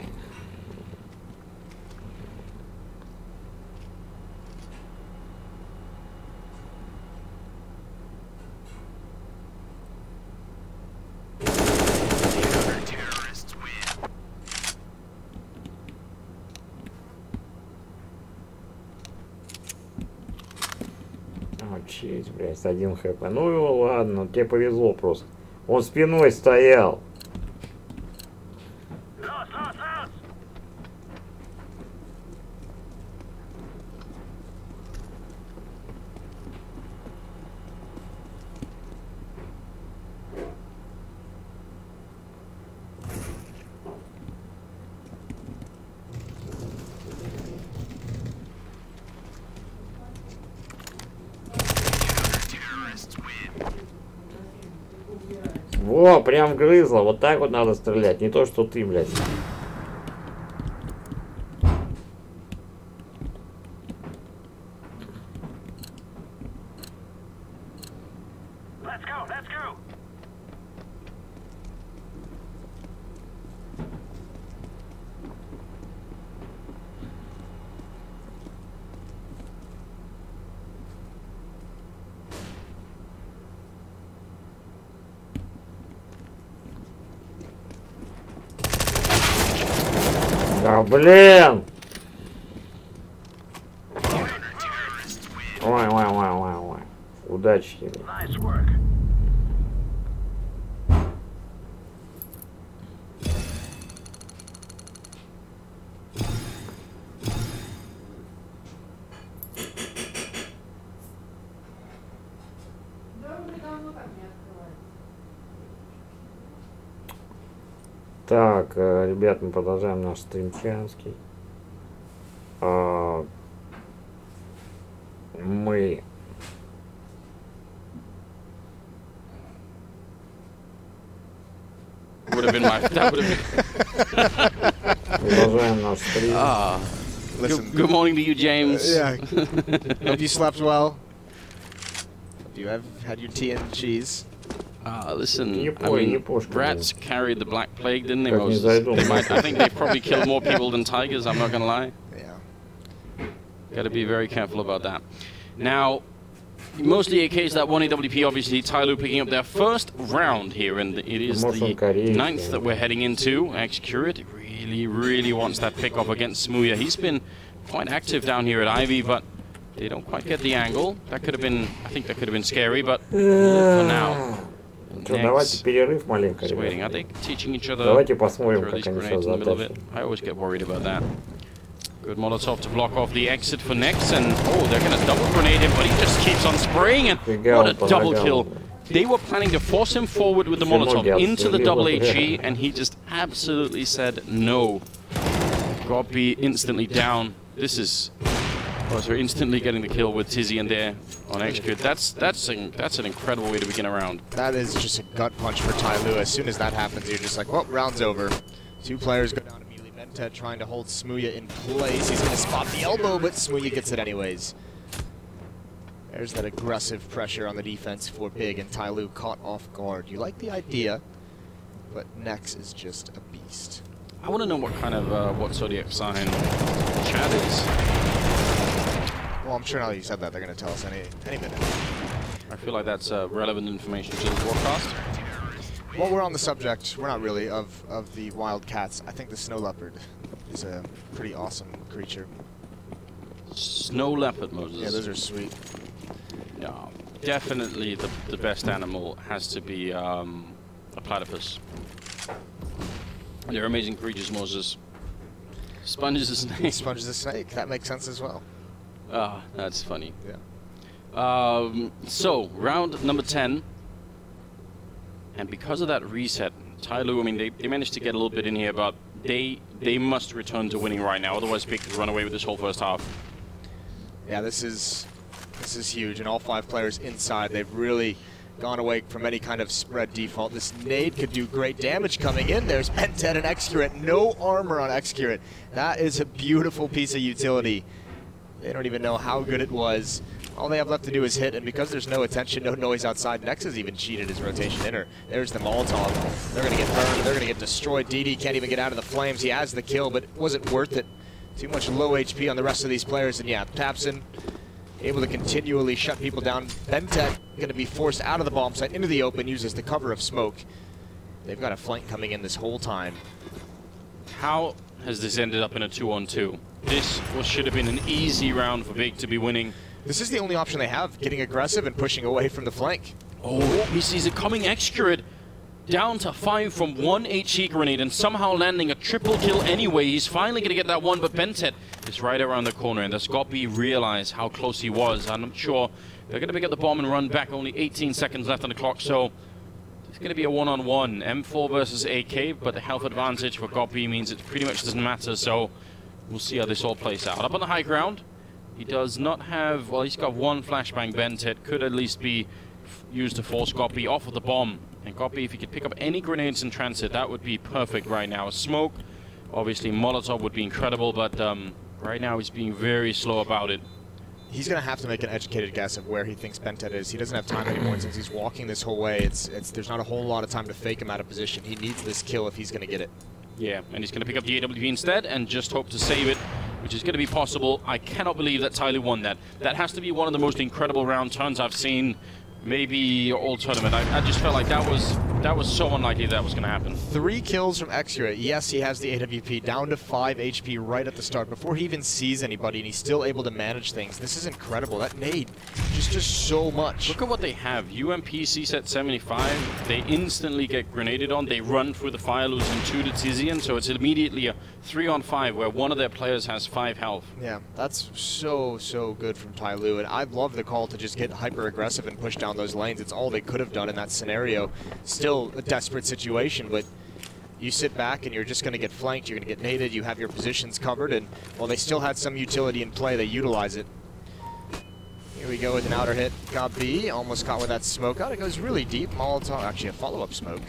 Учись, блядь, с 1 хп. Ну ладно, тебе повезло просто. Он спиной стоял. Во, прям грызло. Вот так вот надо стрелять. Не то, что ты, блядь. Да блин! Ой. Удачи тебе. Так, ребят, мы продолжаем наш стримчанский. Мы продолжаем наш стрим. Good morning to you, James. Yeah. Hope you slept well. Hope you have had your tea and cheese. Listen, I mean, rats carried the Black Plague, didn't they, Moses? I think they probably killed more people than tigers, I'm not going to lie. Yeah. Got to be very careful about that. Now, mostly a case that 1AWP, obviously, Tyloo picking up their first round here, and it is the 9th that we're heading into. X-Curate really wants that pick-off against Smooya. He's been quite active down here at Ivy, but they don't quite get the angle. That could have been, I think that could have been scary, but for now. Что, давайте перерыв маленько, ребята. Давайте посмотрим, как они сейчас затащат. I always get worried about that. Good Molotov to block off the exit for Nex, and oh, they're going to double grenade him, but he just keeps on spraying, and what a double kill. They were planning to force him forward with the Molotov into the double HE, and he just absolutely said no. Gobi instantly down. This is... Oh, so instantly getting the kill with Tizzy in there on Execute. That's an incredible way to begin a round. That is just a gut punch for Tyloo. As soon as that happens, you're just like, well, round's over. Two players go down immediately. Mented trying to hold Smooya in place. He's going to spot the elbow, but Smooya gets it anyways. There's that aggressive pressure on the defense for Big, and Tyloo caught off guard. You like the idea, but Nex is just a beast. I want to know what kind of what zodiac sign Chad is. Well, I'm sure now that you said that, they're going to tell us any minute. I feel like that's relevant information to the broadcast. Well, we're on the subject, we're not really, of the Wildcats. I think the snow leopard is a pretty awesome creature. Snow leopard, Moses. Yeah, those are sweet. No, definitely the best animal has to be a platypus. They're amazing creatures, Moses. Sponge is a snake. Sponge is a snake. That makes sense as well. Ah, that's funny. Yeah. So, round number 10. And because of that reset, Tyloo, I mean, they managed to get a little bit in here, but they must return to winning right now. Otherwise, Big could run away with this whole first half. Yeah, this is huge. And all 5 players inside, they've really gone away from any kind of spread default. This nade could do great damage coming in. There's Mented and Excurrent. No armor on Excurrent. That is a beautiful piece of utility. They don't even know how good it was. All they have left to do is hit, and because there's no attention, no noise outside, Nex has even cheated his rotation inner. There's the Molotov. They're going to get burned. They're going to get destroyed. DD can't even get out of the flames. He has the kill, but it wasn't worth it. Too much low HP on the rest of these players, and yeah, Tapson able to continually shut people down. Bentek going to be forced out of the bomb site into the open, uses the cover of smoke. They've got a flank coming in this whole time. How has this ended up in a 2-on-2? This should have been an easy round for Big to be winning. This is the only option they have, getting aggressive and pushing away from the flank. Oh, he sees it coming. Excurrent down to 5 from 1 HE grenade and somehow landing a triple kill anyway. He's finally going to get that one, but Bentet is right around the corner, and the Scoppy realize how close he was. I'm not sure they're going to pick up the bomb and run back. Only 18 seconds left on the clock, so it's going to be a one-on-one. M4 versus AK, but the health advantage for Goppy means it pretty much doesn't matter, so we'll see how this all plays out. Up on the high ground, he does not have, well, he's got one flashbang. Bentet could at least be used to force Goppy off of the bomb. And Goppy, if he could pick up any grenades in transit, that would be perfect right now. A smoke, obviously Molotov would be incredible, but right now he's being very slow about it. He's going to have to make an educated guess of where he thinks Bentet is. He doesn't have time anymore, and since he's walking this whole way, there's not a whole lot of time to fake him out of position. He needs this kill if he's going to get it. Yeah, and he's going to pick up the AWP instead and just hope to save it, which is going to be possible. I cannot believe that Tyler won that. That has to be one of the most incredible round turns I've seen, maybe all tournament. I just felt like that was so unlikely that was going to happen. 3 kills from Exura. Yes, he has the AWP down to 5 HP right at the start before he even sees anybody, and he's still able to manage things. This is incredible. That nade just does so much. Look at what they have. UMP CSET 75. They instantly get grenaded on. They run through the fire, losing 2 to Tizian, so it's immediately a 3-on-5 where one of their players has 5 health. Yeah, that's so good from Tyloo, and I love the call to just get hyper aggressive and push down those lanes. It's all they could have done in that scenario. Still a desperate situation, but you sit back and you're just going to get flanked, you're going to get naded, you have your positions covered, and while they still had some utility in play, they utilize it. Here we go with an outer hit. Got B, almost caught with that smoke out. It goes really deep. Molotov, actually a follow-up smoke.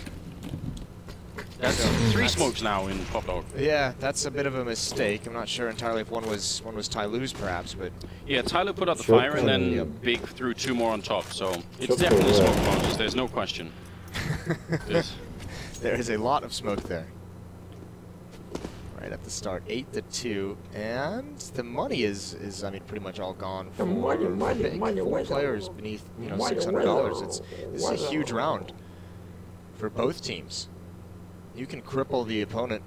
That's 3 smokes now in Pop Dog. Yeah, that's a bit of a mistake. I'm not sure entirely if one was Tyloo's perhaps, but yeah, Tyler put out the fire and then Big threw 2 more on top, so it's definitely smoke Moses. There's no question. There is a lot of smoke there. Right at the start, 8-2, and the money is I mean pretty much all gone for Big. 4 players beneath $600. This is a huge round for both teams. You can cripple the opponent.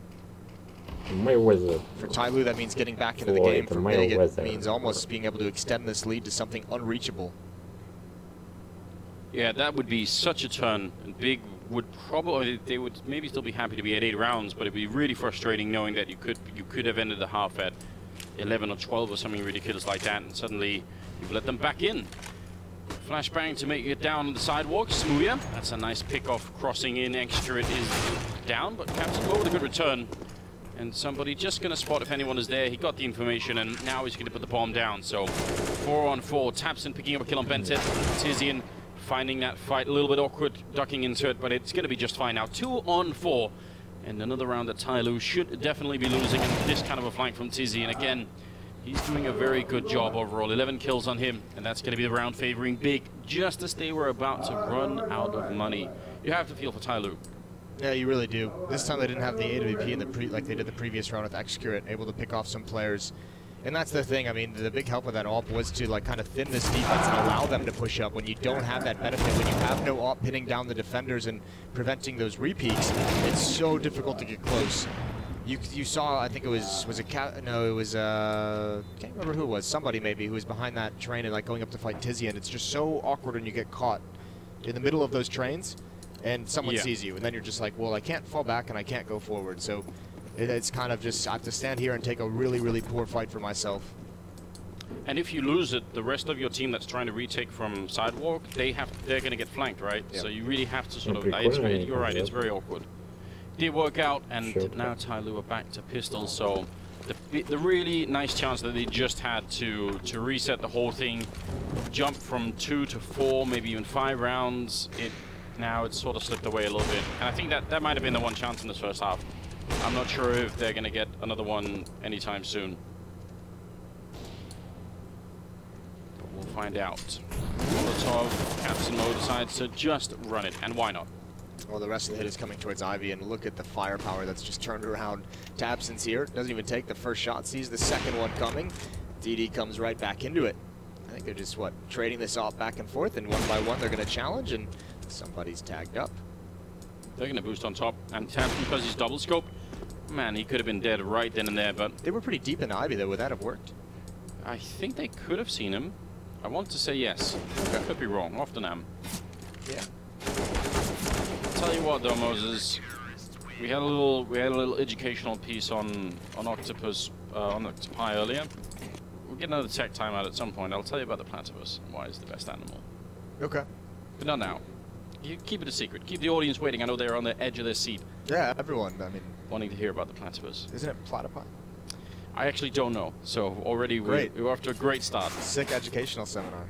For Tyloo, that means getting back into the game. For Big, it means almost being able to extend this lead to something unreachable. Yeah, that would be such a turn. And Big would probably, they would maybe still be happy to be at 8 rounds, but it'd be really frustrating knowing that you could have ended the half at 11 or 12 or something ridiculous like that, and suddenly you've let them back in. Flashbang to make it down the sidewalk. Smuya, that's a nice pick-off crossing in. Execurate is down, but Captain Mo with a good return. And somebody just going to spot if anyone is there. He got the information, and now he's going to put the bomb down. So 4 on 4. Tapson picking up a kill on Bentet. Tizian finding that fight a little bit awkward, ducking into it, but it's going to be just fine now. 2 on 4. And another round that Tyloo should definitely be losing in this kind of a flank from Tizzy. And again, he's doing a very good job overall. 11 kills on him, and that's going to be the round favoring Big, just as they were about to run out of money. You have to feel for Tyloo. Yeah, you really do. This time they didn't have the AWP in the like they did the previous round with Excurate, able to pick off some players. And that's the thing. I mean, the big help with that AWP was to like kind of thin this defense and allow them to push up when you don't have that benefit, when you have no AWP pinning down the defenders and preventing those repeats. It's so difficult to get close. You saw, I think it was a cat. No, it was can't remember who it was. Somebody maybe who was behind that train and like going up to fight Tizzy, and it's just so awkward when you get caught in the middle of those trains and someone sees you, and then you're just like, well, I can't fall back and I can't go forward. So it's kind of just, I have to stand here and take a really, really poor fight for myself. And if you lose it, the rest of your team that's trying to retake from sidewalk, they're going to get flanked, right? Yep. So you really have to sort of, you're right, it's very awkward. Did work out, and now Tyloo are back to pistol, so the really nice chance that they just had to reset the whole thing, jump from 2 to 4, maybe even 5 rounds, now it's sort of slipped away a little bit. And I think that might have been the one chance in this first half. I'm not sure if they're going to get another one anytime soon. But we'll find out. Molotov, Captain Mo decides to just run it, and why not? Well, the rest of the hit is coming towards Ivy, and look at the firepower that's just turned around. Tabson's here, doesn't even take the first shot, sees the second one coming. DD comes right back into it. I think they're just, what, trading this off back and forth, and one by one they're going to challenge, and somebody's tagged up. They're going to boost on top, and Tabson, because he's double scoped, man, he could have been dead right then and there, but... They were pretty deep in Ivy, though. Would that have worked? I think they could have seen him. I want to say yes. I could be wrong. Often am. Yeah. Tell you what, though, Moses, we had a little educational piece on Octopus on Octopi earlier. We'll get another tech timeout at some point. I'll tell you about the platypus and why it's the best animal. Okay. But not now. You keep it a secret. Keep the audience waiting. I know they're on the edge of their seat. Yeah, everyone. I mean, wanting to hear about the platypus. Isn't it platypi? I actually don't know. So already we're off to a great start. Sick educational seminar.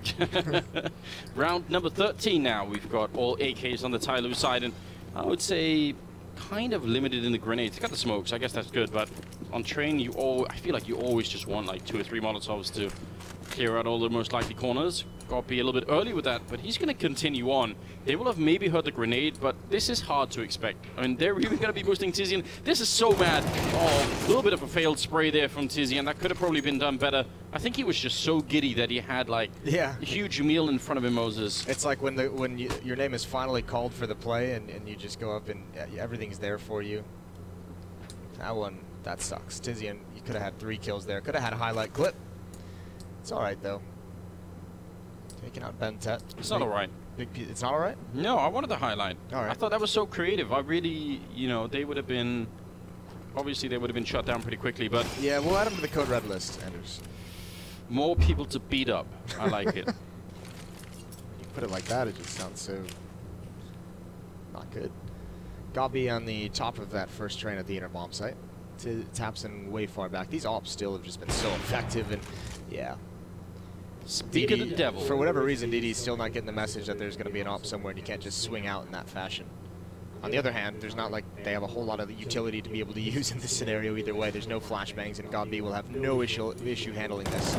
Round number 13 now. We've got all AKs on the Tyloo side, and I would say kind of limited in the grenades. Got the smokes. I guess that's good, but on train, I feel like you always just want like 2 or 3 Molotovs to clear out all the most likely corners. Got to be a little bit early with that, but he's going to continue on. They will have maybe heard the grenade, but this is hard to expect. I mean, they're even going to be boosting Tizian. This is so bad. Oh, a little bit of a failed spray there from Tizian. That could have probably been done better. I think he was just so giddy that he had like a huge meal in front of him, Moses. It's like when your name is finally called for the play and you just go up and everything's there for you. That sucks. Tizian, you could have had 3 kills there. Could have had a highlight clip. It's all right, though. Taking out Bentet. It's not all right. It's not all right? No, I wanted the highlight. All right. I thought that was so creative. I really, they would have been... Obviously, they would have been shut down pretty quickly, but... Yeah, we'll add them to the code red list, Anders. More people to beat up. I like it. You put it like that, it just sounds so... not good. Gabi on the top of that first train at the inner bomb site. Tapson way far back. These ops still have just been so effective, and yeah. Speak of the devil. For whatever reason, DD's still not getting the message that there's going to be an op somewhere and you can't just swing out in that fashion. On the other hand, there's not like they have a whole lot of utility to be able to use in this scenario either way. There's no flashbangs, and Gabi will have no issue handling this.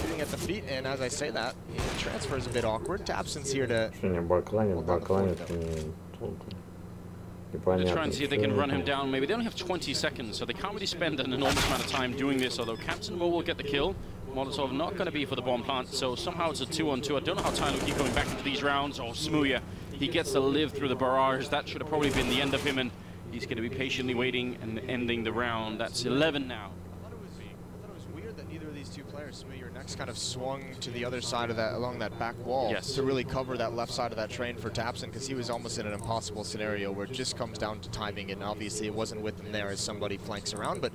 Shooting at the feet, and as I say that, the transfer is a bit awkward. Tapson's here to... They're trying to see if they can run him down. Maybe they only have 20 seconds, so they can't really spend an enormous amount of time doing this, although Captain Mo will get the kill. Molotov not going to be for the bomb plant, so somehow it's a 2-on-2. I don't know how Tyloo will keep going back into these rounds. Oh, Smuya, he gets to live through the barrage. That should have probably been the end of him, and he's going to be patiently waiting and ending the round. That's 11 now. I thought it was weird that neither of these two players, Smuya or Nex, kind of swung to the other side of that, along that back wall to really cover that left side of that train for Tapson, because he was almost in an impossible scenario where it just comes down to timing, and obviously it wasn't with him there as somebody flanks around, but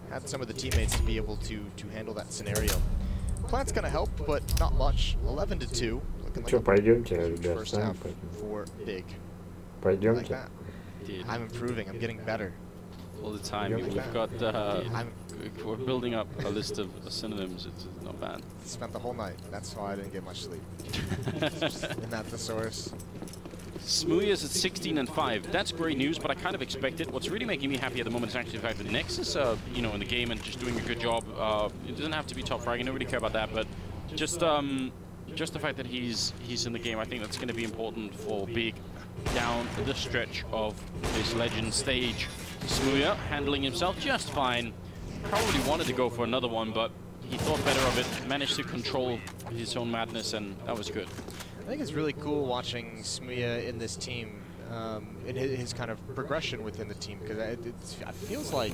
had some of the teammates to be able to handle that scenario. Plant's gonna help, but not much. 11-2. Looking Что, like пойдемте, a huge ребят, first сами half пойдем. for Big. Like Пойдемте. that. I'm improving. I'm getting better. All the time. Like We've got. We're building up a list of synonyms. It's not bad. Spent the whole night. That's why I didn't get much sleep. In that thesaurus. Smooya's at 16-5. That's great news, but I kind of expected. What's really making me happy at the moment is actually the fact that Nexus, you know, in the game and just doing a good job. It doesn't have to be top frag. I don't really care about that, but just the fact that he's in the game, I think that's going to be important for Big down the stretch of this legend stage. Smooya handling himself just fine. Probably wanted to go for another one, but he thought better of it. Managed to control his own madness, and that was good. I think it's really cool watching Smooya in this team, in his kind of progression within the team, because it feels like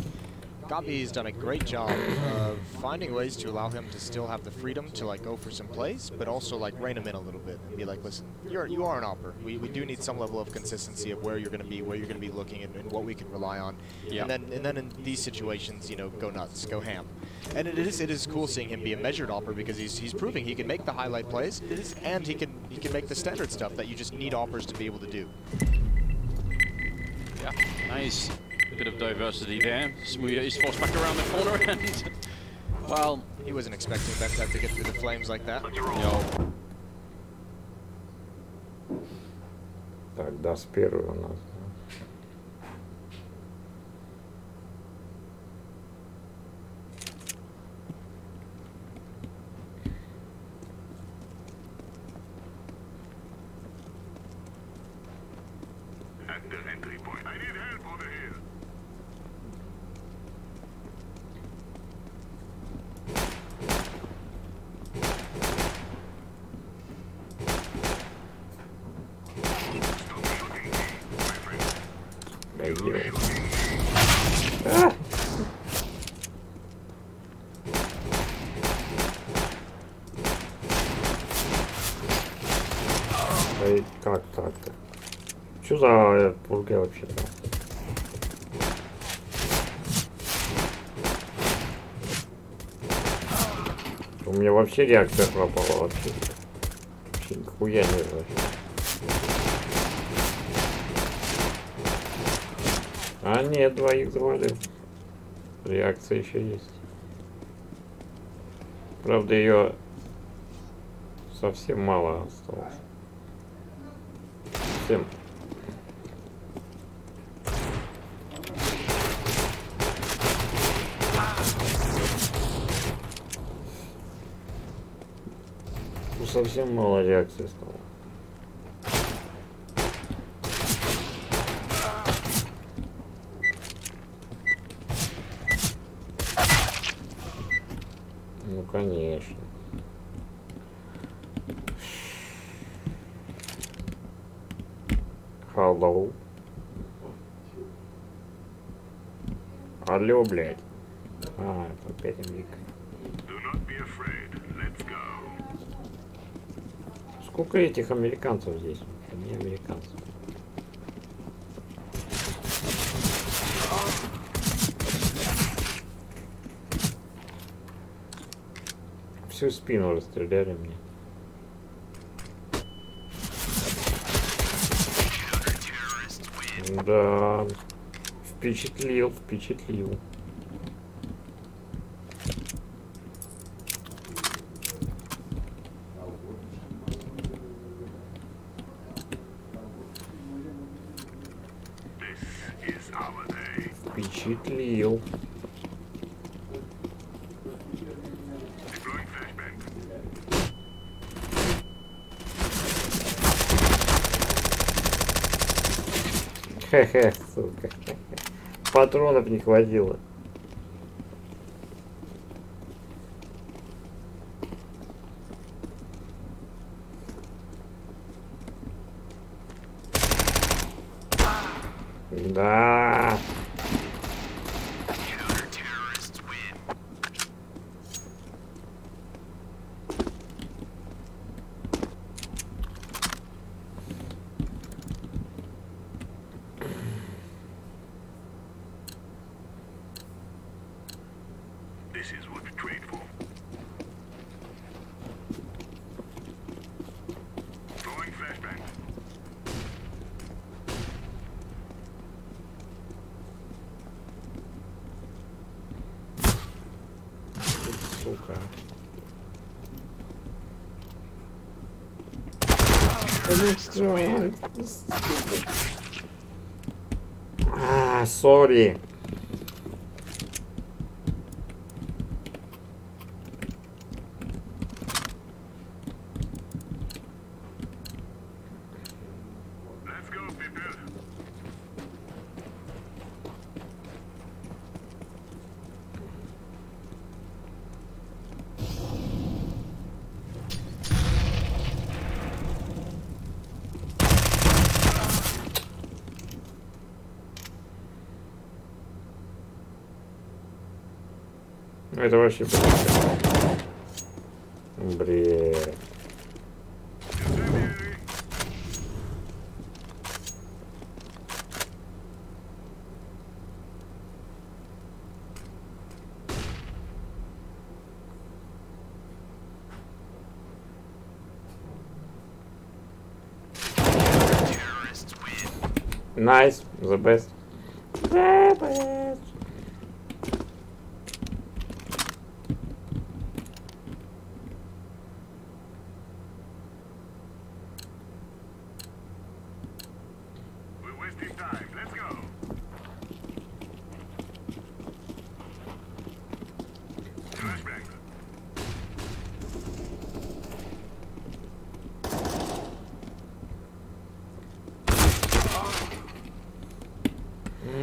Gabi's done a great job of finding ways to allow him to still have the freedom to like go for some plays, but also like rein him in a little bit and be like, listen, you are an opper. We do need some level of consistency of where you're going to be, looking, and what we can rely on. Yeah. And then in these situations, you know, go nuts, go ham. And it is cool seeing him be a measured opper because he's proving he can make the highlight plays and he can make the standard stuff that you just need oppers to be able to do. Yeah, nice bit of diversity there. Smooya is forced back around the corner and well, he wasn't expecting that to get through the flames like that. No. Так, да, с первой у нас. At the entry point. I need help over here. Как так-то? Что за пурга вообще-то? У меня вообще реакция пропала вообще. Вообще нихуя не вообще. А нет, двоих завалил. Реакция еще есть. Правда, ее совсем мало осталось. Всем. Совсем мало реакции стало. Ну, конечно. Hello. Алло, блядь. А, это опять Америка. Сколько этих американцев здесь? Не американцев. Всю спину расстреляли мне. Да, впечатлил. Впечатлил. Хе-хе, сука. Патронов не хватило. Да. Сори. Let's go, people. Это вообще бред. Nice, the best. The best. We're wasting time. Let's go. Flashbang.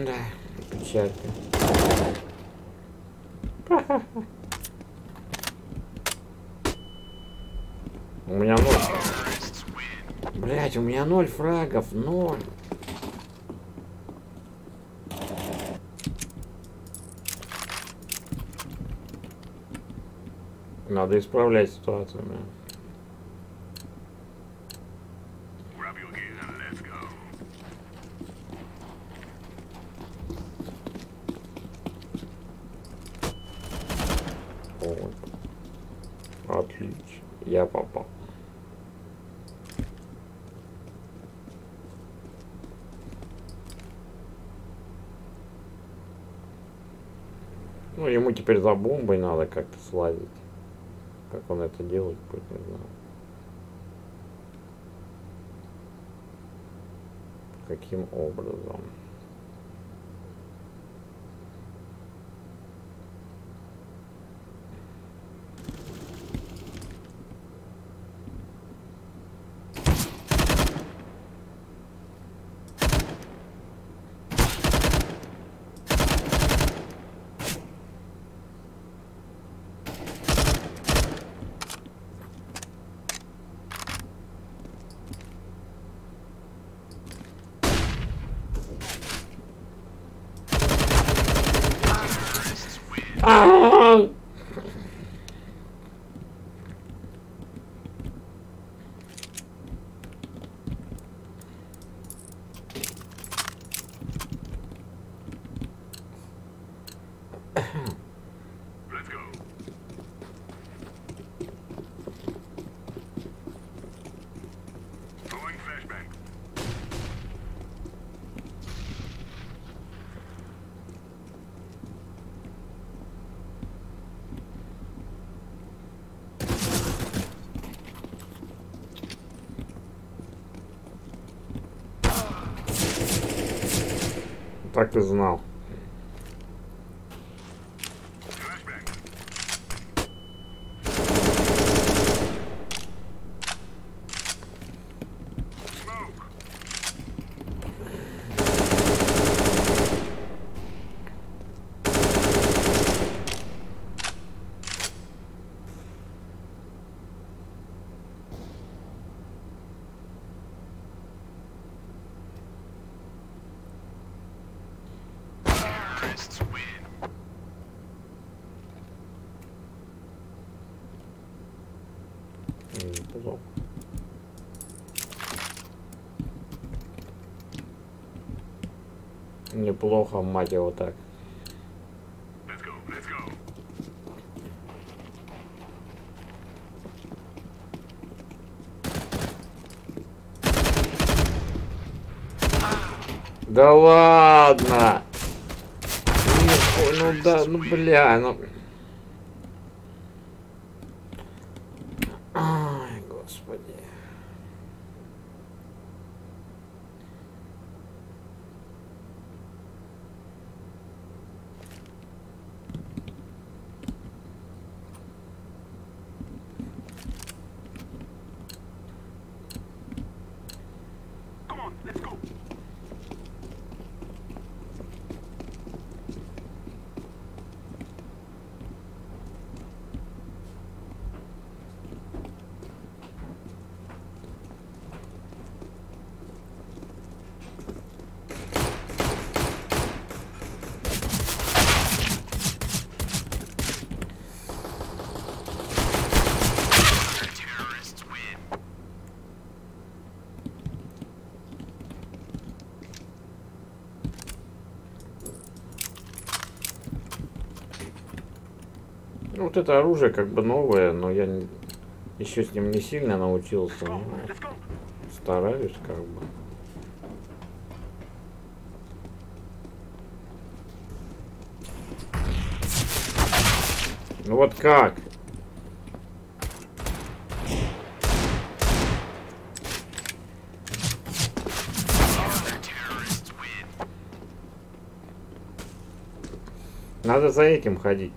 Да, печально. У меня 0. Блять, у меня 0 фрагов, 0. Надо исправлять ситуацию, да. Grab your gear and let's go. Вот. Отлично. Я попал. Ну, ему теперь за бомбой надо как-то слазить. Как он это делает, хоть не знаю. Каким образом? Let's go. Throwing flashbang. Так и знал. Flashbang. Smoke. Неплохо. Неплохо, мать его, так. Let's go. Let's go. Да ладно! Ну да, ну бля, ну... Ай, господи. Вот это оружие как бы новое, но я еще с ним не сильно научился. Но стараюсь как бы. Ну вот как? Надо за этим ходить.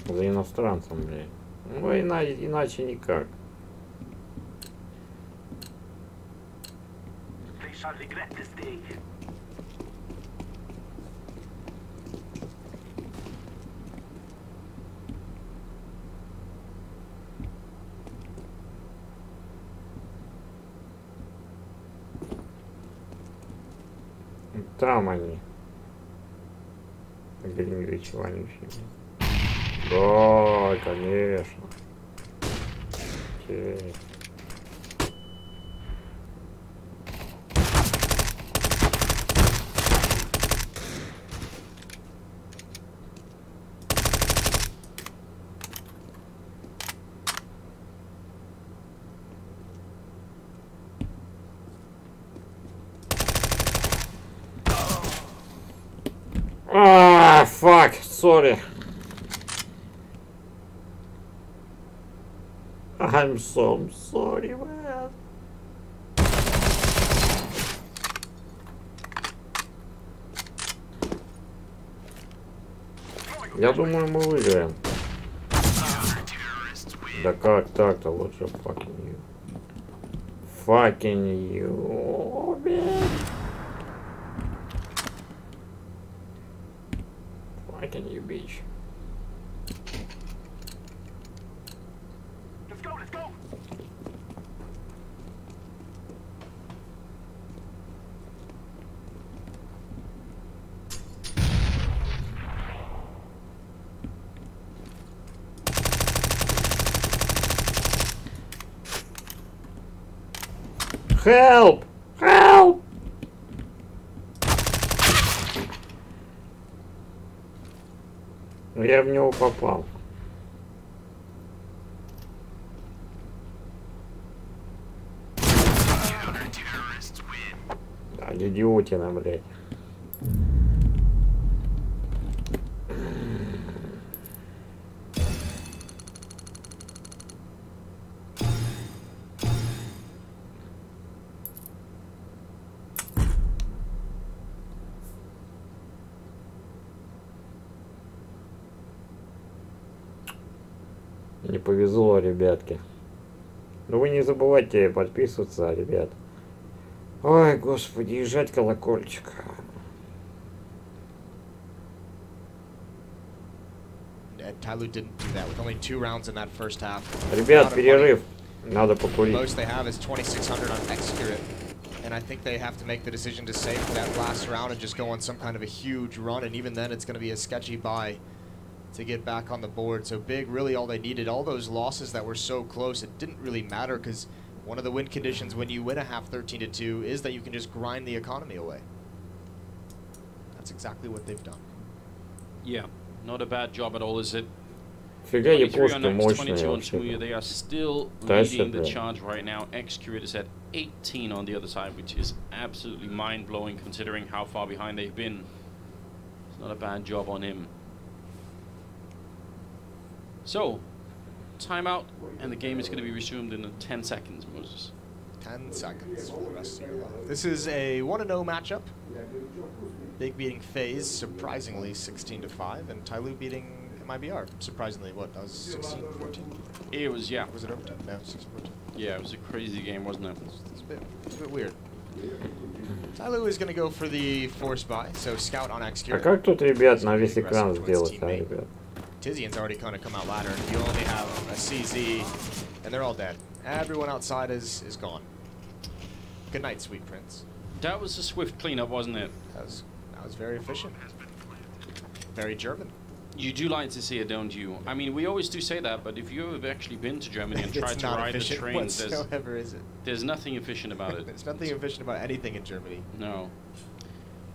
За иностранцем, блядь. Ну, иначе никак. Там они. Гринвич вонючий. Да, конечно. Окей. Fuck, sorry. I'm so sorry, man. Я думаю, мы выиграем. Да как так-то? Лучше fucking you. Fucking you, man. Fucking you, bitch. Let's go, let's go. Help! Help! Я в него попал. Да, идиотина, блядь. Не повезло, ребятки. Но вы не забывайте подписываться, ребят. Ой, господи, и жать колокольчик. Tyloo didn't do that with only 2 rounds in that first half. Ребят, перерыв. Надо покурить. Most they have is 2,600 on Excurate. And I think they have to make the decision to save that last round and just go on some kind of a huge run. And even then, it's going to be a sketchy buy to get back on the board. So Big, really all they needed, all those losses that were so close, it didn't really matter because one of the win conditions when you win a half 13-2 is that you can just grind the economy away. That's exactly what they've done. Yeah, not a bad job at all, is it? Фига 23 япошки on Next, 22 on мощные. Smuya. They are still That's leading the it, charge right now. Excurate is at 18 on the other side, which is absolutely mind-blowing considering how far behind they've been. It's not a bad job on him. So, timeout, and the game is going to be resumed in 10 seconds, Moses. 10 seconds for the rest of your life. This is a 1-0 matchup. Big beating FaZe, surprisingly 16-5, and Tyloo beating MIBR, surprisingly, what, that was 16-14? It was, yeah. Was it overtime? No, 16-14. Yeah, it was a crazy game, wasn't it? It's a bit weird. Tyloo is going to go for the force buy, so scout on А Excurate. как тут, ребят, на весь экран сделать, а, ребят? Tizian's already kind of come out ladder. You only have a CZ, and they're all dead. Everyone outside is gone. Good night, sweet prince. That was a swift cleanup, wasn't it? That was very efficient. Very German. You do like to see it, don't you? I mean, we always do say that, but if you have actually been to Germany and tried to ride the trains, whatsoever, is it? there's nothing efficient about it. There's nothing efficient about anything in Germany. No.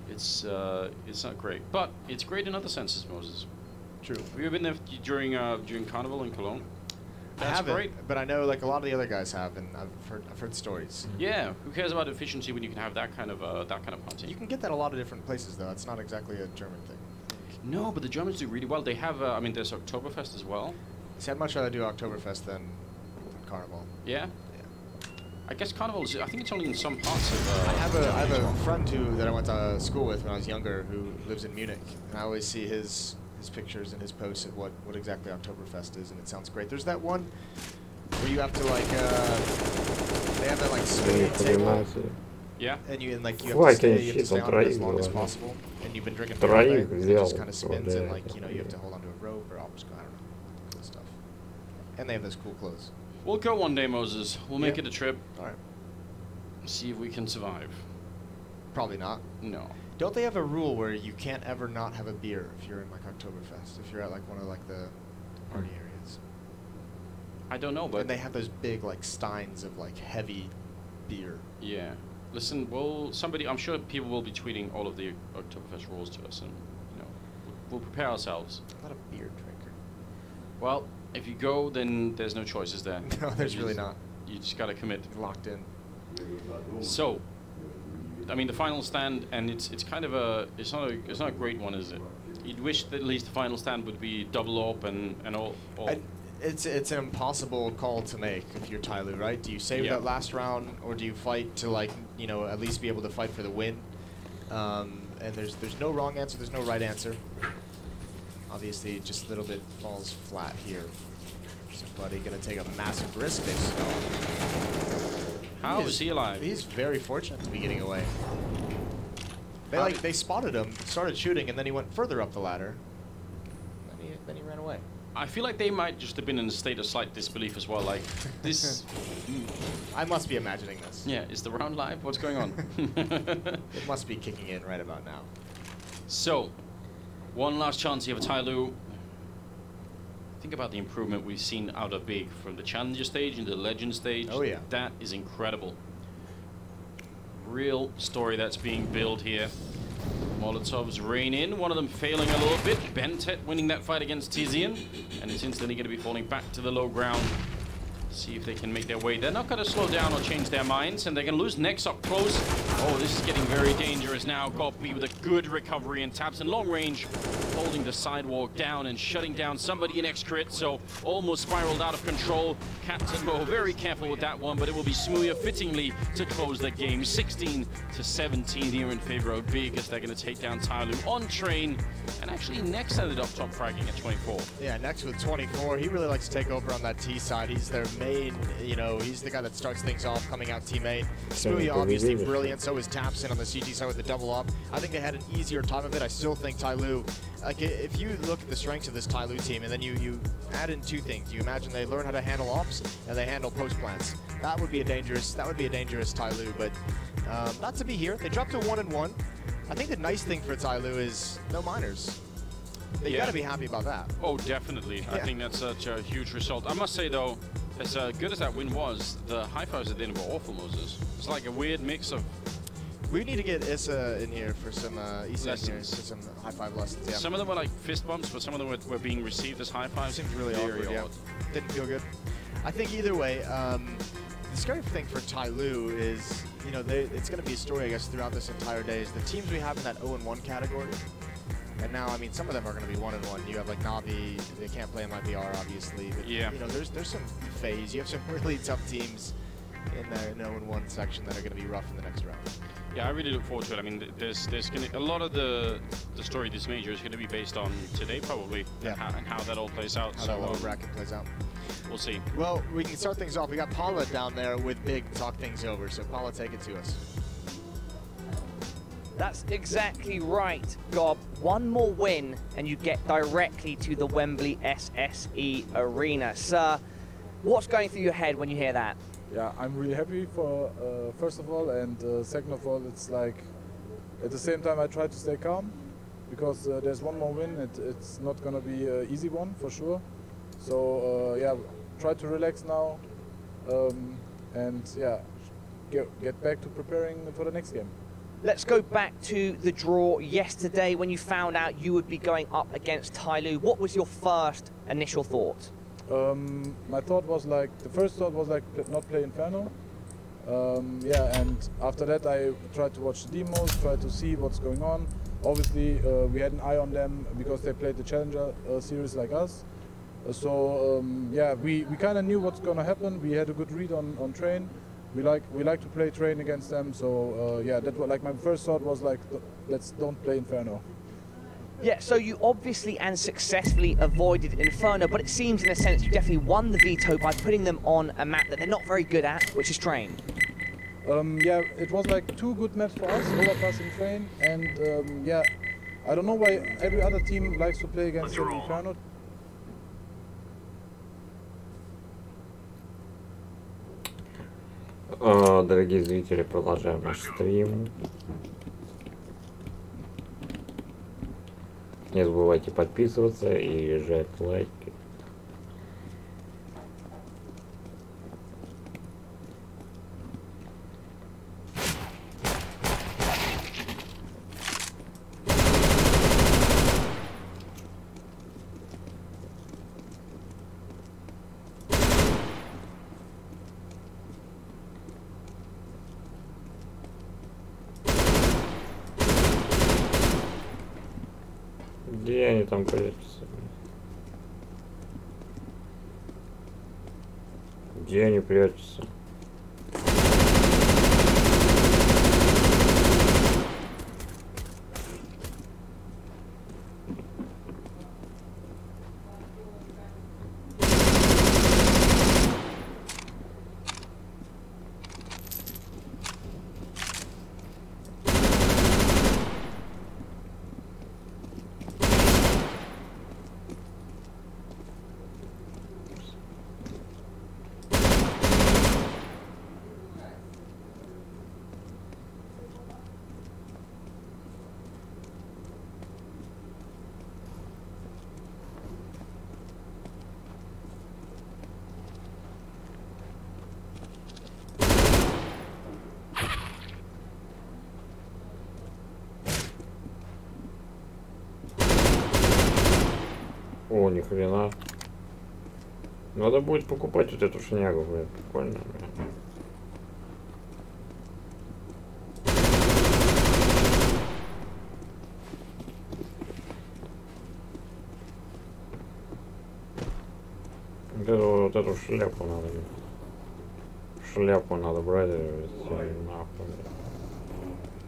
It's not great, but it's great in other senses, Moses. True. Have you been there during Carnival in Cologne? I That's haven't, great. but I know like a lot of the other guys have, and I've heard stories. Yeah, who cares about efficiency when you can have that kind of party? You can get that a lot of different places, though. It's not exactly a German thing. No, but the Germans do really well. They have, I mean, there's Oktoberfest as well. See, I'd much rather do Oktoberfest than Carnival. Yeah. Yeah. I guess Carnival is. I think it's only in some parts of. I have a friend that I went to school with when I was younger who lives in Munich, and I always see his pictures and his posts of what exactly Oktoberfest is, and it sounds great. There's that one where you have to like they have that like swinging table. Yeah. And you have to stay on it as long as possible, and you've been drinking beer all day, and it just kind of spins, and like you have to hold onto a rope or obviously I don't know, cool stuff. And they have those cool clothes. We'll go one day, Moses. We'll make it a trip. All right. See if we can survive. Probably not. No. Don't they have a rule where you can't ever not have a beer if you're in like Oktoberfest? If you're at like one of like the party areas. I don't know, but and they have those big like steins of like heavy beer. Yeah. Listen, I'm sure people will be tweeting all of the Oktoberfest rules to us, and we'll prepare ourselves. I'm not a beer drinker. Well, if you go, then there's no choices there. No, there's really not. You just gotta commit. Locked in. So, I mean, the final stand, and it's kind of it's not a great one, is it? You'd wish that at least the final stand would be double up and all. It's an impossible call to make if you're Ty Lue, right? Do you save that last round, or do you fight to like at least be able to fight for the win? And there's no wrong answer, there's no right answer. Obviously, just a little bit falls flat here. Somebody gonna take a massive risk. How is he alive? He's very fortunate to be getting away. They spotted him, started shooting, and then he went further up the ladder. Then he ran away. I feel like they might just have been in a state of slight disbelief as well. Like this. I must be imagining this. Yeah, is the round live? What's going on? It must be kicking in right about now. So, one last chance here for Ty Lue. Think about the improvement we've seen out of Big from the Challenger stage into the Legend stage. Oh yeah. That is incredible. Real story that's being built here. Molotovs rain in, one of them failing a little bit. Bentet winning that fight against Tizian, and it's instantly going to be falling back to the low ground. See if they can make their way. They're not going to slow down or change their minds, and they're going to lose Nex up close. Oh, this is getting very dangerous now. Goppy with a good recovery and taps in long range, holding the sidewalk down and shutting down somebody in X-Crit, so almost spiraled out of control. Captain Mo very careful with that one, but it will be Smooya fittingly to close the game. 16-17 here in favor of Big as they're going to take down Ty Lue on train. And actually Nex ended up top fragging at 24. Yeah, Nex with 24. He really likes to take over on that T side. He's their main, he's the guy that starts things off coming out teammate. Smooya obviously brilliant, so is Tapson on the CT side with the double up. I think they had an easier time of it. I still think Ty Lue, like if you look at the strengths of this Ty Lue team and then you add in two things. You imagine they learn how to handle ops and they handle post plants. That would be a dangerous Ty Lue, but not to be here. They dropped to 1-1. I think the nice thing for Ty Lue is no minors. They gotta be happy about that. Oh, definitely. Yeah. I think that's such a huge result. I must say though, as good as that win was, the high fives at the end were awful, Moses. It's like a weird mix of. We need to get Issa in here for some lessons. For some high five lessons. Yeah. Some of them were like fist bumps, but some of them were being received as high fives. Seems really awkward. Yeah. Didn't feel good. I think either way, the scary thing for Ty Lue is, it's going to be a story, I guess, throughout this entire day. Is the teams we have in that 0-1 category. And now, I mean, some of them are going to be 1-1. You have like Navi, they can't play in MIBR, obviously. But, there's some phase. You have some really tough teams in the 0-1 section that are going to be rough in the next round. Yeah, I really look forward to it. I mean, there's going to a lot of the story of this major is going to be based on today, probably, and how that all plays out. How that lower bracket plays out. We'll see. Well, we can start things off. We got Paula down there with Big to talk things over. So, Paula, take it to us. That's exactly right, Gob. One more win and you get directly to the Wembley SSE Arena. Sir, what's going through your head when you hear that? Yeah, I'm really happy for, first of all, and second of all, it's like, at the same time I try to stay calm, because there's one more win, it's not going to be an easy one, for sure. So, yeah, try to relax now, and yeah, get back to preparing for the next game. Let's go back to the draw yesterday when you found out you would be going up against Tyloo. What was your first initial thought? My thought was like, the first thought was like not play Inferno. Yeah, and after that I tried to watch the demos, tried to see what's going on. Obviously we had an eye on them because they played the Challenger series like us. Yeah, we kind of knew what's going to happen. We had a good read on Train. We like to play Train against them. So yeah, that was like my first thought was like, let's don't play Inferno. Yeah, so you obviously and successfully avoided Inferno, but it seems in a sense you definitely won the veto by putting them on a map that they're not very good at, which is Train. Yeah, it was like 2 good maps for us, Overpass and Train, and yeah, I don't know why every other team likes to play against Inferno. Дорогие зрители, продолжаем наш стрим. Не забывайте подписываться и жать лайки. Где они там прячутся? Где они прячутся? О, ни хрена. Надо будет покупать вот эту шнягу, блин. Прикольно, блин. Вот эту шляпу надо. Шляпу надо брать. Все нахуй.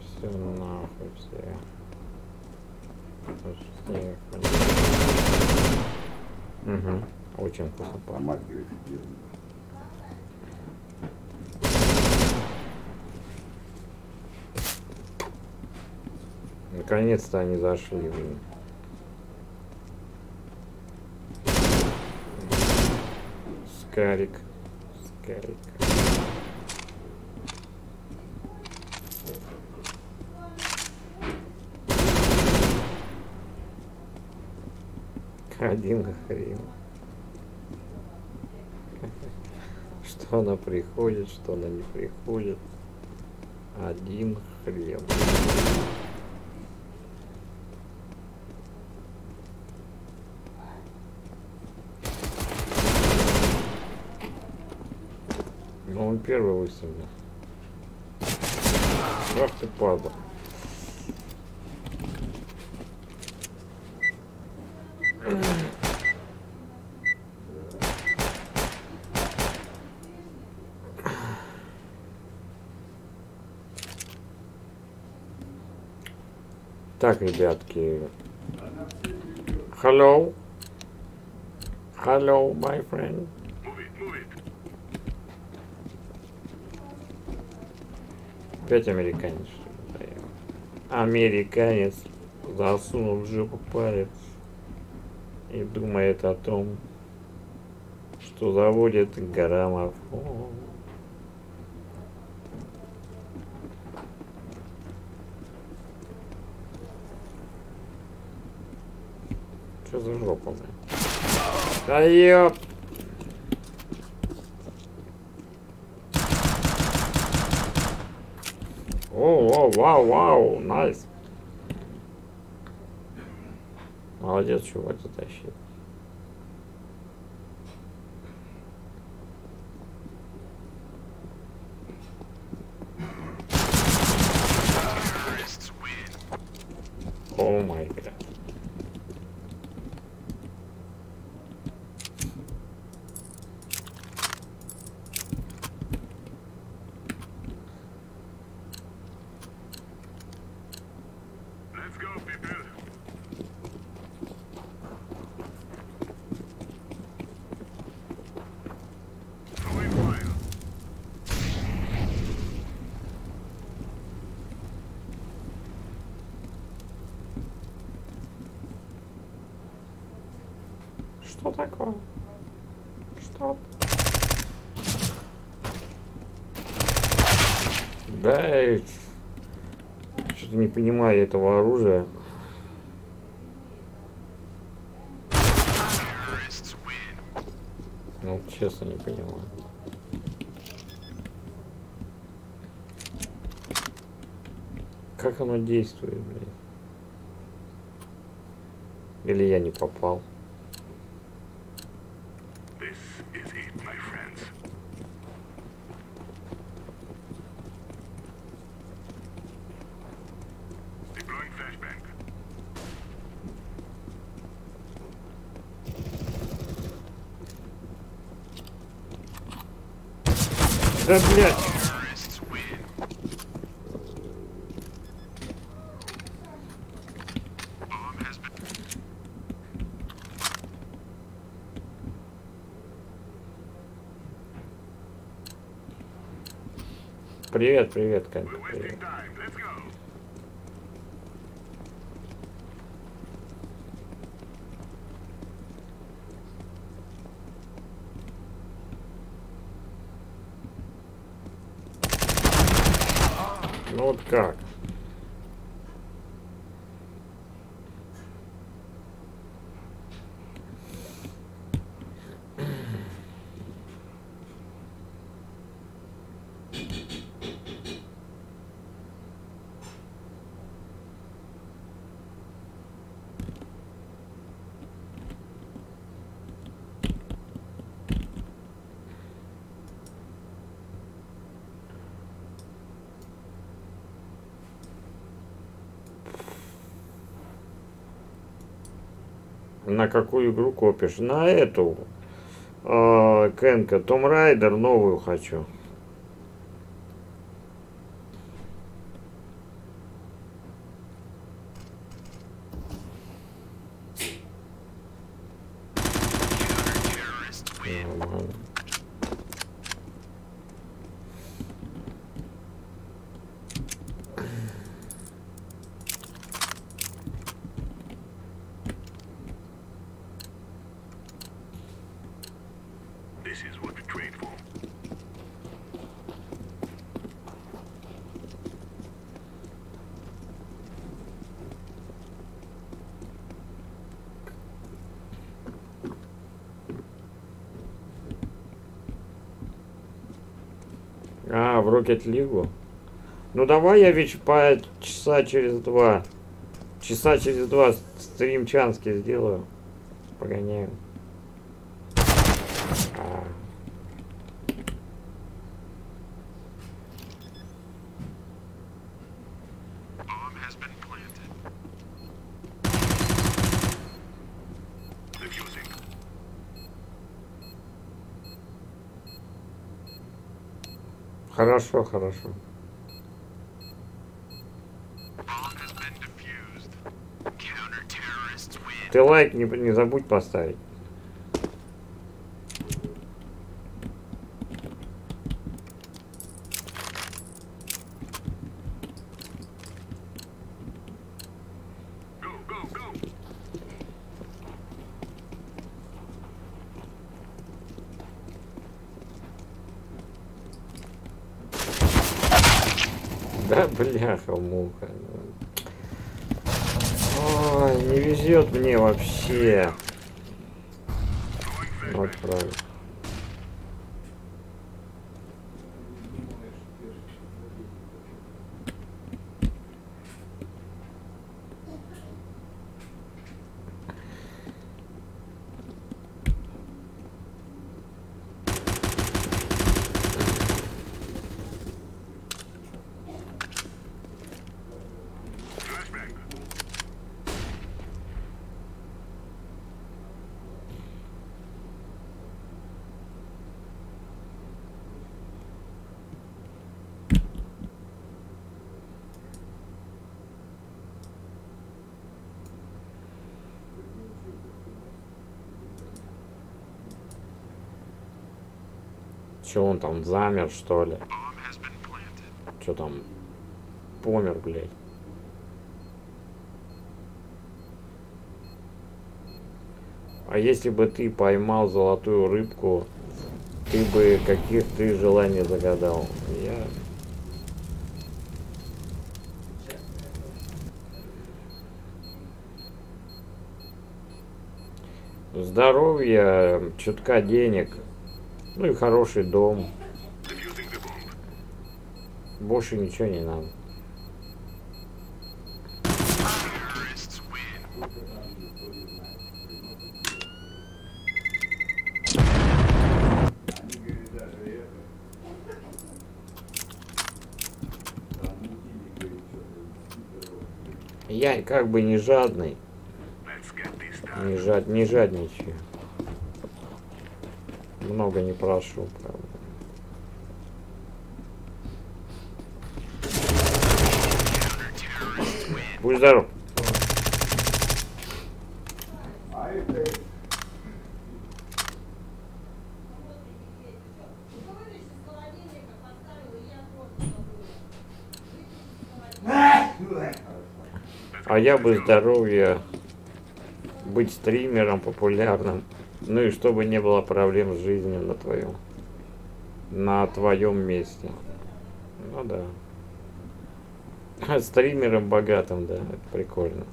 Все нахуй, все. Угу. Очень вкусно пахнет. Наконец-то они зашли, блин. Скарик. Скарик. Один хрен. Что она приходит, что она не приходит. Один хрен. Ну он первый выстрелил. Ах ты падал. Так, ребятки. Hello. Hello, my friend. Опять американец, что ли? Американец засунул в жопу палец и думает о том, что заводит граммофон. Что за жопа, блин? Да ёп! О, вау, вау, найс. Молодец, чувак, затащил. О май гад. Let's go, people. Throwing fire. Что такое? Что? Да, что-то не понимаю этого оружия. Ну, честно, не понимаю. Как оно действует, блин? Или я не попал? This is it, my friends. Deploying flashbang. Да, блядь! Привет, привет, Кэнка, привет. Time. Let's go. Ну вот как? На какую игру копишь? На эту. Кэнка, Том Райдер новую хочу. Нормально. This is what we trade for. А, в Rocket League. Ну давай я ведь по часа через два стримчанский сделаю. Погоняем. Bomb has been planted. Defusing. Хорошо, хорошо. Bomb has been defused. Counter-terrorists win. Ты лайк не забудь поставить. Go, go, go. Да, бляха-муха. Ой, не везет мне вообще. Вот правильно. Че он там замер, что ли? Че там? Помер, блядь. А если бы ты поймал золотую рыбку, ты бы каких ты желаний загадал? Я... Здоровья, чутка денег, ну и хороший дом. Больше ничего не надо. Я как бы не жадный. Не жадничаю. Много не прошу, правда. Будь здоров. А я бы здоровья быть стримером популярным, ну и чтобы не было проблем с жизнью на твоем месте. Ну да. Стримером богатым, да, это прикольно.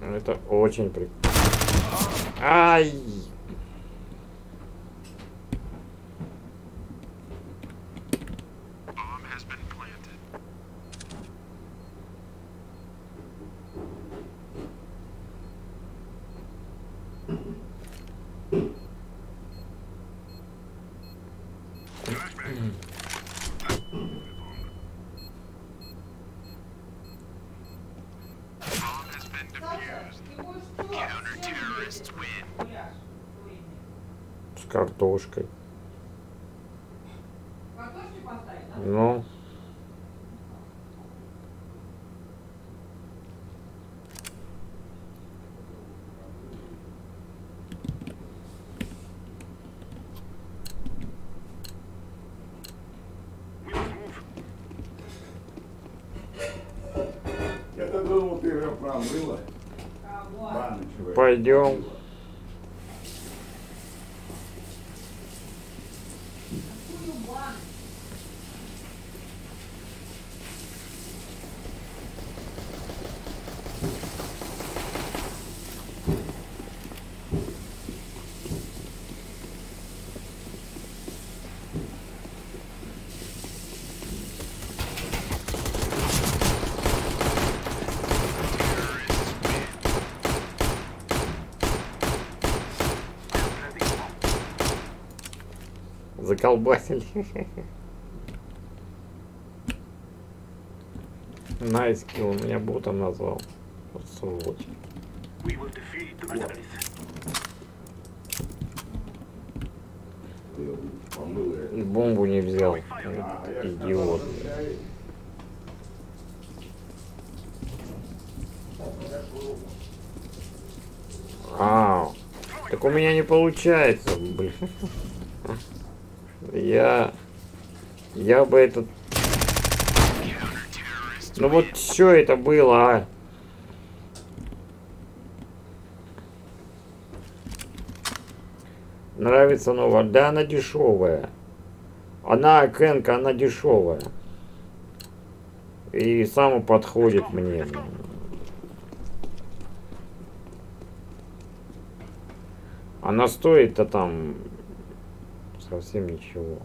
Это очень прикольно. Ай! С картошкой. Ну. Я-то думал, ты уже промыла. Пойдем. Заколбасили. Найс килл, меня ботом назвал. Вот сволочь. И бомбу не взял. Идиот. Так у меня не получается, блин. Я бы этот... Ну вот что это было, а? Нравится новая? Да, она дешевая. Она Кенка, она дешевая. И сама подходит мне. Она стоит-то там совсем ничего.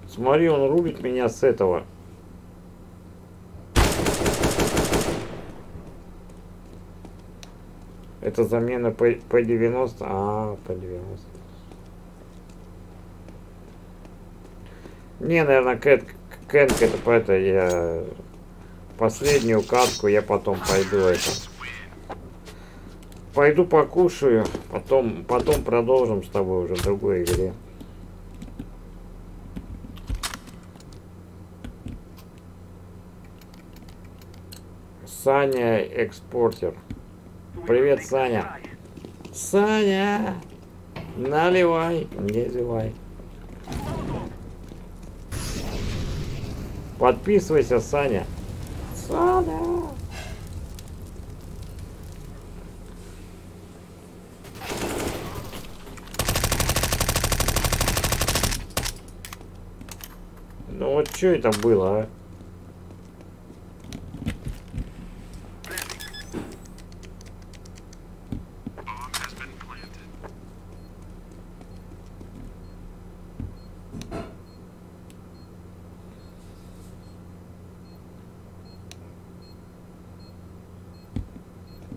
Смотри, он рубит меня с этого. Это замена P90. А, P90. Не, наверное, Кэнк это я... Последнюю катку я потом пойду это... Пойду покушаю, потом продолжим с тобой уже в другой игре. Саня экспортер. Привет, Саня. Саня! Наливай, не зевай. Подписывайся, Саня. Саня! Ну вот что это было, а?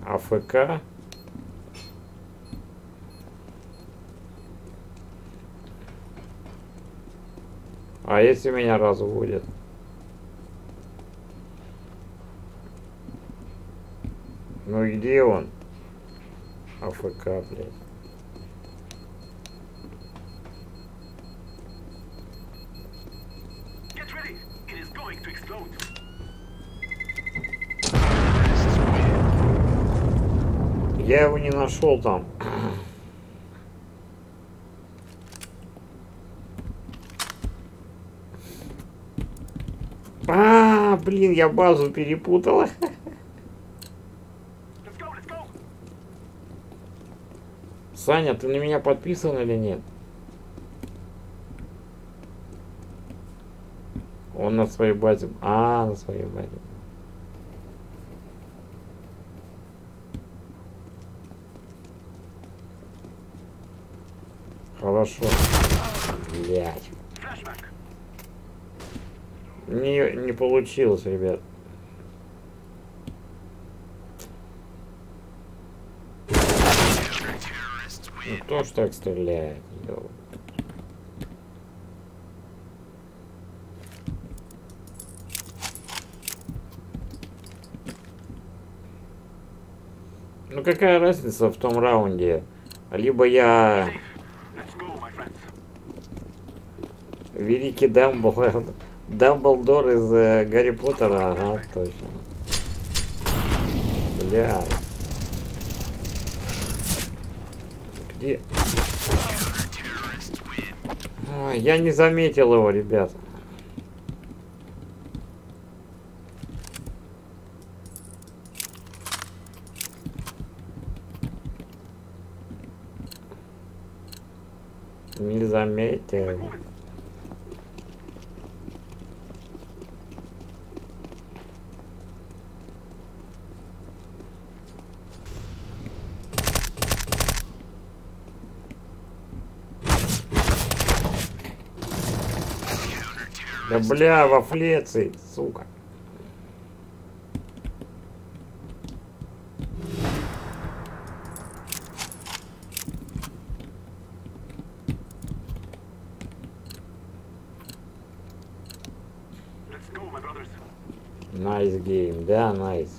АФК. А если меня разводят? Ну и где он? АФК, блядь. Я его не нашел там. А, блин, я базу перепутала. Саня, ты на меня подписан или нет? Он на своей базе. А, на своей базе. Хорошо. Блять. Не получилось, ребят. Ну кто ж так стреляет? Йоу. Ну какая разница в том раунде? Либо я великий Дамблдор из Гарри Поттера, ага, точно. Бля. Где? Ой, я не заметил его, ребят. Не заметил. Да бля, во флеции, сука. Nice game, да, nice.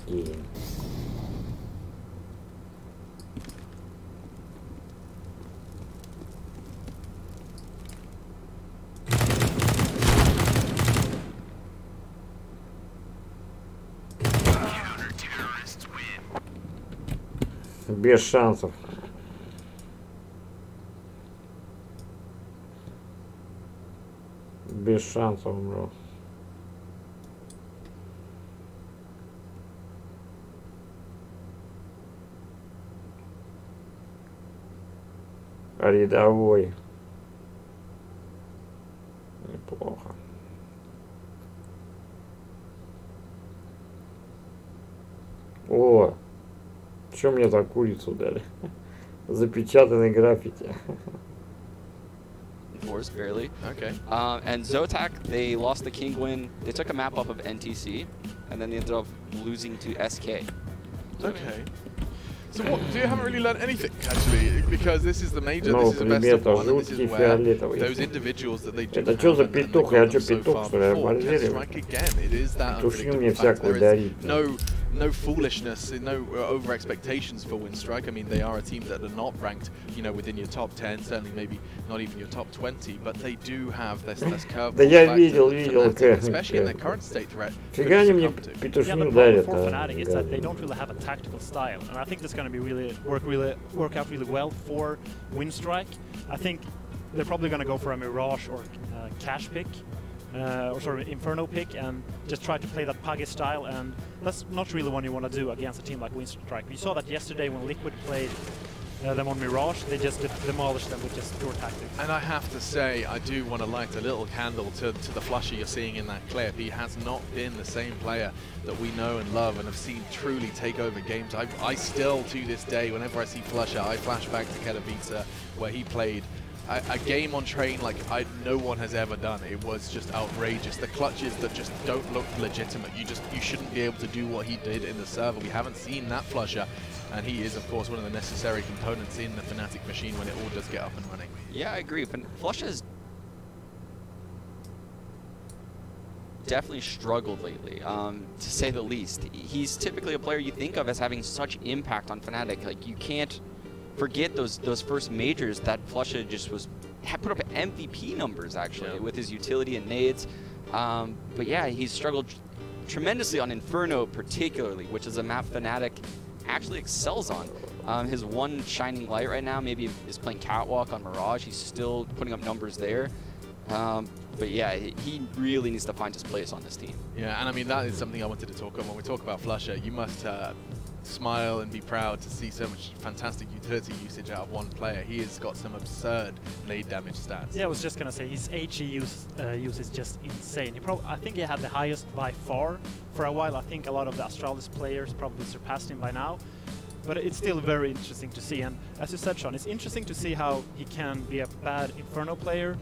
Game. Без шансов. Без шансов, бро. Рядовой. Неплохо. О! Что мне за курицу дали? Запечатанный граффити. Force barely. Okay. And Zotac, they lost the King win. They took a map off of NTC, and then they ended up losing to SK. Okay. So what, you haven't really learned anything, actually, because this is the major, this is the best of one, and this is where those individuals that they do have, Это что за петух? Я что, so петух, far что ли? before, can Оборзели? strike again. It is that Туши мне unpredictable fact. всякую There is дарить. no no foolishness, no over expectations for Winstrike. I mean, they are a team that are not ranked, you know, within your top 10, certainly maybe not even your top 20, but they do have this curve. Да я видел, especially in their current state threat. Фига они мне петушню дарят. For Fnatic is that they don't really have a tactical style, and I think this is going to be work out really well for Winstrike. I think they're probably going to go for a Mirage or Cash pick. Or sorry, Inferno pick, and just try to play that Puggy style, and that's not really what you want to do against a team like Winstrike. We saw that yesterday when Liquid played them on Mirage, they just demolished them with just pure tactics. And I have to say, I do want to light a little candle to the flusher you're seeing in that clip. He has not been the same player that we know and love and have seen truly take over games. I still, to this day, whenever I see flusher, I flash back to Katowice, where he played a game on train like no one has ever done. It was just outrageous. The clutches that just don't look legitimate. You shouldn't be able to do what he did in the server. We haven't seen that flusher, and he is, of course, one of the necessary components in the Fnatic machine when it all does get up and running. Yeah, I agree. Flusher has definitely struggled lately, to say the least. He's typically a player you think of as having such impact on Fnatic. Like, you can't forget those first majors that Flusha just put up MVP numbers actually with his utility and nades. But yeah, he's struggled tremendously on Inferno particularly, which is a map Fnatic actually excels on. His one shining light right now maybe is playing Catwalk on Mirage. He's still putting up numbers there. But yeah, he really needs to find his place on this team. Yeah, and I mean, that is something I wanted to talk about. When we talk about Flusher, you must smile and be proud to see so much fantastic utility usage out of one player. He has got some absurd nade damage stats. Yeah, I was just gonna say his HE use is just insane. I think he had the highest by far for a while. I think a lot of the Astralis players probably surpassed him by now. But it's still very interesting to see, and as you said, Sean, it's interesting to see how he can be a bad Inferno player,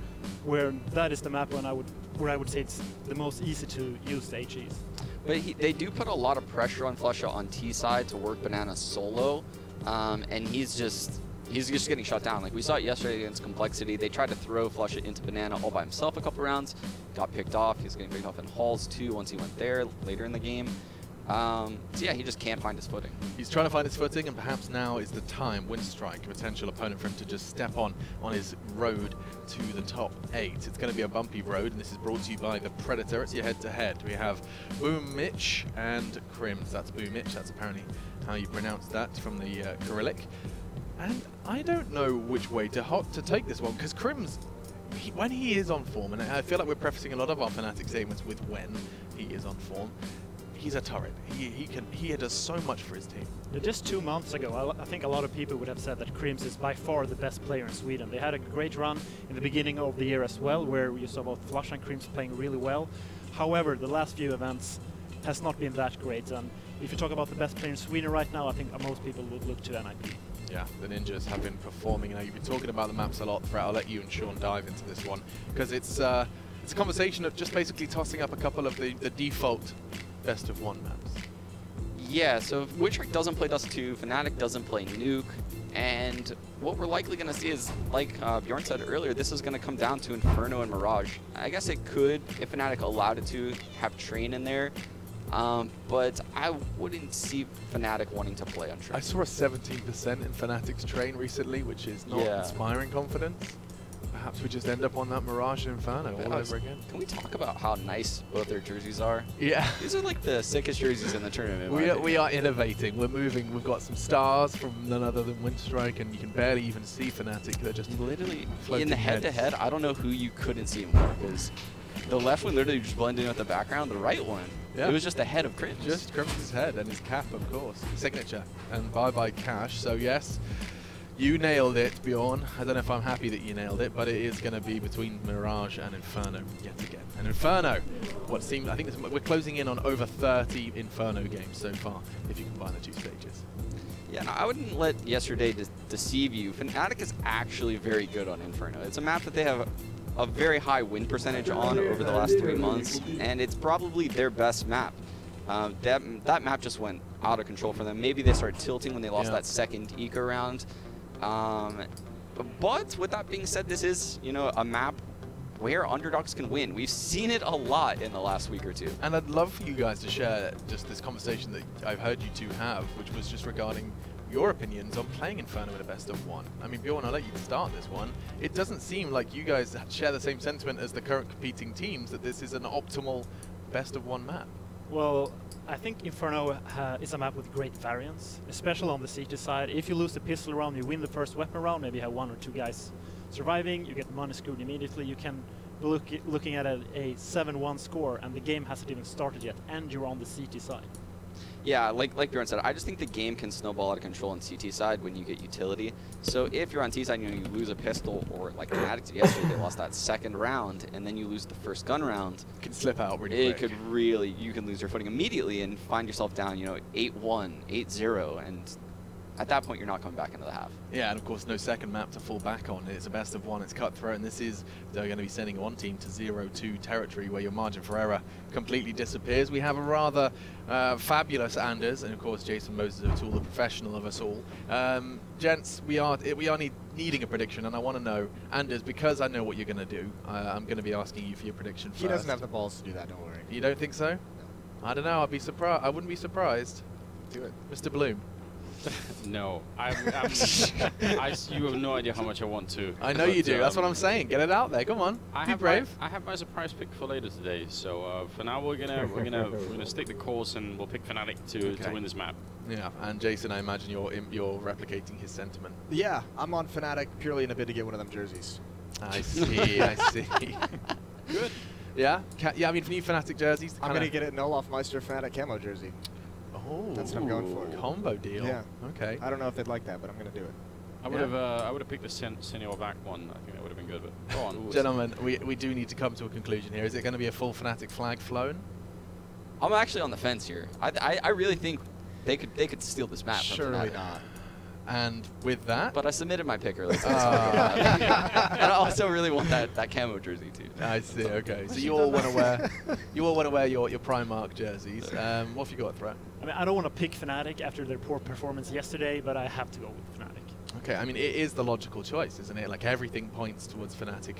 where that is the map where I would say it's the most easy to use the HEs. But they do put a lot of pressure on Flusha on T side to work Banana solo, and he's just getting shut down. Like we saw it yesterday against Complexity. They tried to throw Flusha into Banana all by himself a couple rounds, got picked off. He was getting picked off in Halls too once he went there later in the game. So yeah, he just can't find his footing. He's trying to find his footing, and perhaps now is the time, Winstrike, a potential opponent for him to just step on his road to the top 8. It's going to be a bumpy road, and this is brought to you by the Predator. It's your head-to-head. We have Boom Mitch and Crims. That's Boom Mitch. That's apparently how you pronounce that from the Cyrillic. And I don't know which way to take this one, because Crims, when he is on form, and I feel like we're prefacing a lot of our Fnatic statements with when he is on form, he's a turret. He does so much for his team. Just 2 months ago, I think a lot of people would have said that Crims is by far the best player in Sweden. They had a great run in the beginning of the year as well, where you saw both Flush and Crims playing really well. However, the last few events has not been that great. And if you talk about the best player in Sweden right now, I think most people would look to NIP. Yeah, the Ninjas have been performing. Now, you've been talking about the maps a lot, Fred. I'll let you and Sean dive into this one, because it's a conversation of just basically tossing up a couple of the default best of 1 maps. Yeah, so Winstrike doesn't play Dust 2, Fnatic doesn't play Nuke, and what we're likely going to see is, like Bjorn said earlier, this is going to come down to Inferno and Mirage. I guess it could, if Fnatic allowed it to, have Train in there, but I wouldn't see Fnatic wanting to play on Train. I saw a 17% in Fnatic's Train recently, which is not inspiring confidence. Perhaps we just end up on that Mirage and Inferno all over again. Can we talk about how nice both their jerseys are? Yeah. These are like the sickest jerseys in the tournament. We are innovating. We're moving. We've got some stars from none other than Winstrike, and you can barely even see Fnatic. They're just literally in the head-to-head. I don't know who you couldn't see more, because the left one literally just blended in with the background. The right one, it was just the head of Crims. Just Crims' head and his cap, of course. Signature. And bye-bye Cash. So yes, you nailed it, Bjorn. I don't know if I'm happy that you nailed it, but it is going to be between Mirage and Inferno yet again. And Inferno, what seemed, I think we're closing in on over 30 Inferno games so far, if you combine the 2 stages. Yeah, no, I wouldn't let yesterday deceive you. Fnatic is actually very good on Inferno. It's a map that they have a very high win percentage on over the last 3 months, and it's probably their best map. That map just went out of control for them. Maybe they started tilting when they lost that second Eco round. But with that being said, this is, a map where underdogs can win. We've seen it a lot in the last week or two. And I'd love for you guys to share just this conversation that I've heard you two have, which was just regarding your opinions on playing Inferno in a best of one. I mean, Bjorn, I'll let you start this one. It doesn't seem like you guys share the same sentiment as the current competing teams, that this is an optimal best of one map. Well, I think Inferno is a map with great variance, especially on the CT side. If you lose the pistol round, you win the first weapon round, maybe you have 1 or 2 guys surviving, you get money screwed immediately, you can be looking at a 7-1 score, and the game hasn't even started yet, and you're on the CT side. Yeah, like Bjorn said, I just think the game can snowball out of control on CT side when you get utility. So if you're on T side, you lose a pistol, or like Fnatic did yesterday, they lost that second round, and then you lose the first gun round. It can slip out really quick. It could really, you can lose your footing immediately and find yourself down, 8-1, 8-0, and at that point, you're not coming back into the half. Yeah, and of course, no second map to fall back on. It's a best of one, it's cutthroat, and this is, they're going to be sending one team to 0-2 territory where your margin for error completely disappears. We have a rather fabulous Anders, and of course, Jason Moses O'Toole, the professional of us all. Gents, we are needing a prediction, and I want to know, Anders, because I know what you're going to do, I'm going to be asking you for your prediction first. He doesn't have the balls to do that, don't worry. You don't think so? No. I don't know, I'd be surprised. I wouldn't be surprised. Do it. Mr. Bloom. No, you have no idea how much I want to. I know you do. That's what I'm saying. Get it out there. Come on. Be brave. I have my surprise pick for later today. So for now, we're gonna stick the course and we'll pick Fnatic to win this map. Yeah, and Jason, I imagine you're replicating his sentiment. Yeah, I'm on Fnatic purely in a bid to get one of them jerseys. I see. I see. Good. Yeah. Yeah. I mean, new Fnatic jerseys. I'm gonna get a Nolof Meister Fnatic camo jersey. Oh, that's what I'm going for. Combo deal. Yeah. Okay. I don't know if they'd like that, but I'm going to do it. I would have picked the senior back one. I think that would have been good. But go on, gentlemen. We do need to come to a conclusion here. Is it going to be a full Fnatic flag flown? I'm actually on the fence here. I really think they could steal this map. Surely not. And with that, but I submitted my pick earlier. And I also really want that camo jersey too. I see. Okay, so you all want to wear your Primark jerseys. What have you got, Threat? I mean, I don't want to pick Fnatic after their poor performance yesterday, but I have to go with Fnatic. Okay, I mean, it is the logical choice, isn't it? Like, everything points towards Fnatic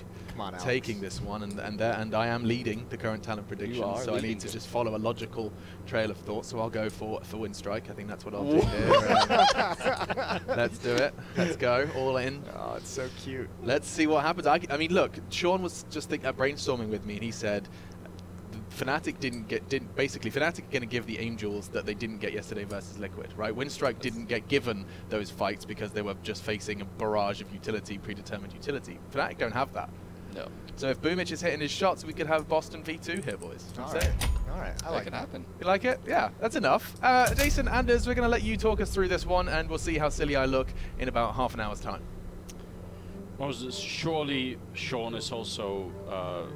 taking this one, and I am leading the current talent predictions, so I need to just follow a logical trail of thought. So I'll go for Winstrike. I think that's what I'll do here. Let's do it. Let's go. All in. Oh, it's so cute. Let's see what happens. I mean, look, Sean was just brainstorming with me, and he said Fnatic basically Fnatic are going to give the Angels that they didn't get yesterday versus Liquid, right? Winstrike didn't get given those fights because they were just facing a barrage of utility, predetermined utility. Fnatic don't have that. No. So if Boomich is hitting his shots, we could have Boston V2 here, boys. All right. I like it. Happen. You like it? Yeah, that's enough. Jason, Anders, we're going to let you talk us through this one, and we'll see how silly I look in about half an hour's time. Well, surely Sean is also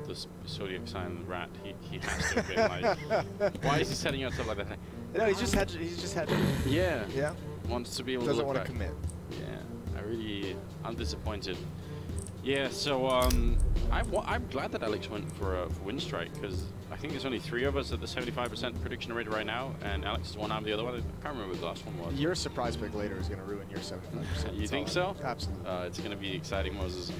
the zodiac sign rat. He has to have been like. Why is he setting yourself like that? No, he's just hedging. Yeah. Yeah. Wants to be able Doesn't to look want to commit. Yeah. I'm disappointed. Yeah. So I'm glad that Alex went for Winstrike, because I think there's only 3 of us at the 75% prediction rate right now, and Alex is one out of the other one. I can't remember what the last one was. Your surprise pick later is going to ruin your 75%. You think so? Absolutely. It's going to be exciting, Moses.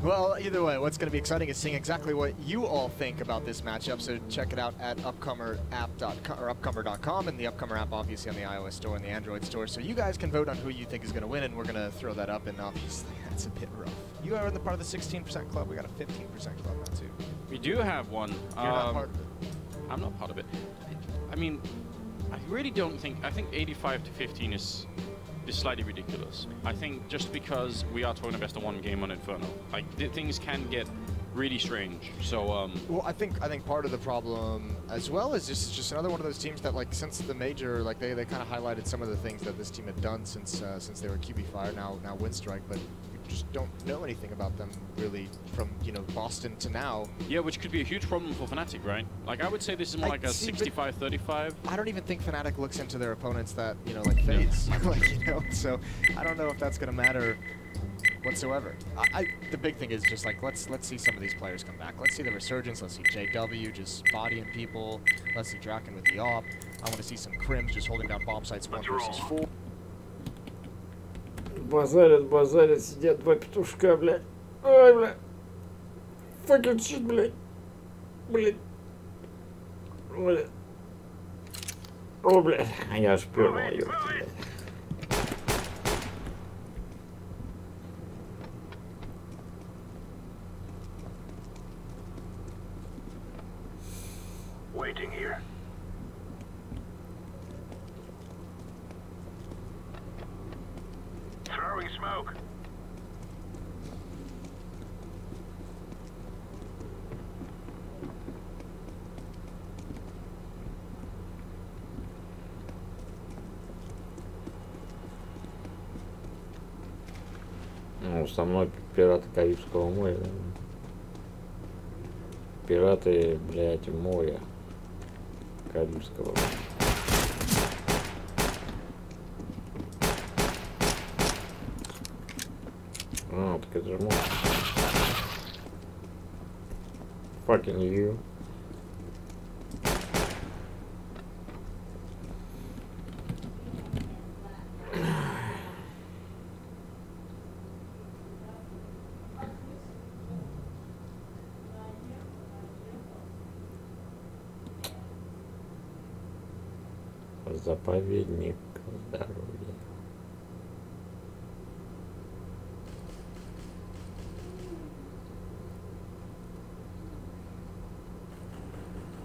Well, either way, what's going to be exciting is seeing exactly what you all think about this matchup. So check it out at upcomerapp.com or upcomer.com, and the Upcomer app obviously on the iOS store and the Android store. So you guys can vote on who you think is going to win, and we're going to throw that up. And obviously, that's a bit rough. You are in the part of the 16% club. We got a 15% club now too. We do have one. You're not part of it. I'm not part of it. I mean, I really don't think. I think 85 to 15 is slightly ridiculous. I think just because we are talking about the one game on Inferno, like things can get really strange. So well, I think part of the problem as well is just another one of those teams that, like, since the major, like they kind of highlighted some of the things that this team had done since they were QB Fire, now Winstrike, but we just don't know anything about them really from Boston to now. Yeah, which could be a huge problem for Fnatic, right? Like, I would say this is more like a 65-35. I don't even think Fnatic looks into their opponents that like FaZe, like so I don't know if that's gonna matter whatsoever. The big thing is just like let's see some of these players come back. Let's see the resurgence. Let's see JW just bodying people. Let's see Draken with the op. I want to see some Crims just holding down bomb sites 1 versus 4. Базарят, сидят 2 петушка, блядь. Ой, блядь. Fucking shit, блядь. Блядь. Блядь. О, блядь. Я аж пернул, ёпта, блядь. Waiting here. Throwing smoke. Ну, со мной пираты Карибского моря, да? Пираты, блядь, моря Карибского. А, так это же мой. Fucking you. Заповедник здоровья.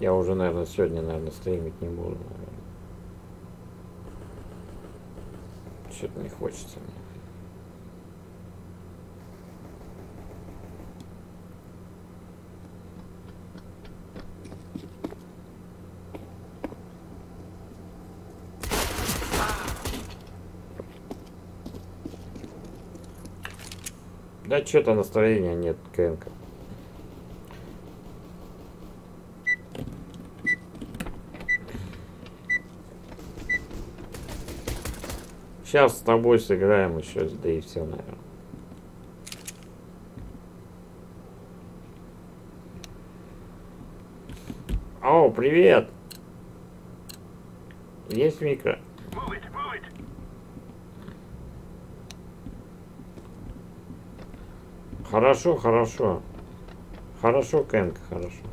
Я уже, наверное, сегодня, стримить не буду, наверное. Что-то не хочется мне. Да что-то настроения нет, Кэнка. Сейчас с тобой сыграем еще, да и все, наверное. О, привет! Есть микро? Хорошо, хорошо. Хорошо, Кэнка, хорошо.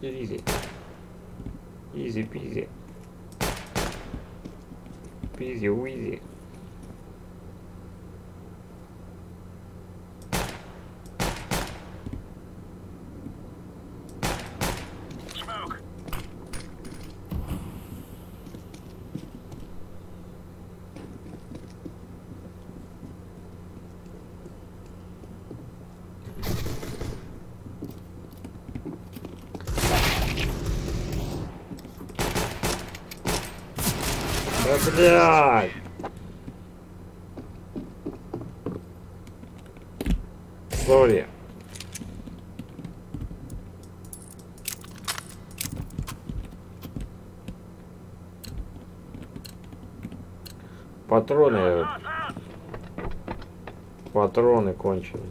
Изи. Изи-пизи. Пизи-уизи. Да, блядь! Сори. Патроны кончились.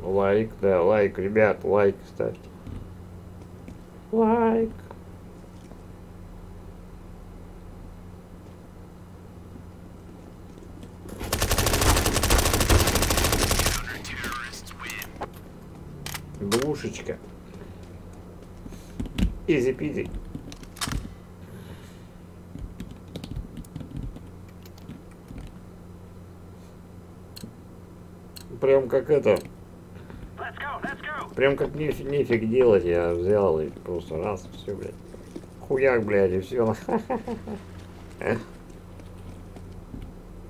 Лайк, да, лайк, ребят, лайк ставьте. Лайк. Двушечка. Изи-пизи. Прям как это. Прям как нефиг делать, я взял и просто раз, все, блядь. Хуяк, блядь, и все.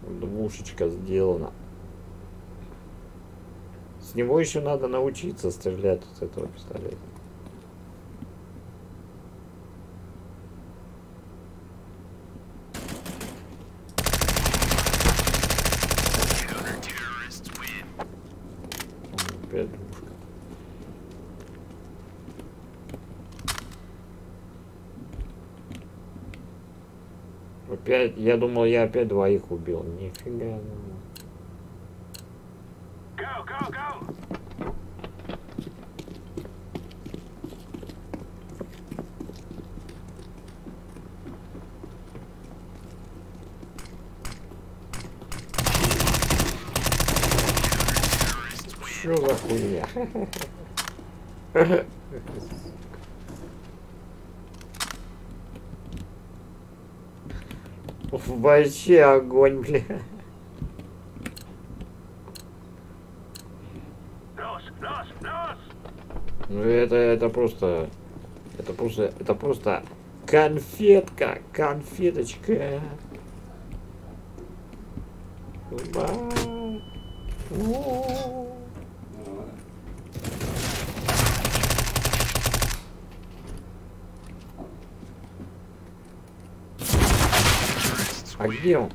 Двушечка сделана. С него еще надо научиться стрелять с этого пистолета. Опять двушка. Опять, я думал, я опять двоих убил. Нифига. Go, go, go! Что за хуйня? Вообще огонь, бля. Ну это просто конфетка, конфеточка. А где он?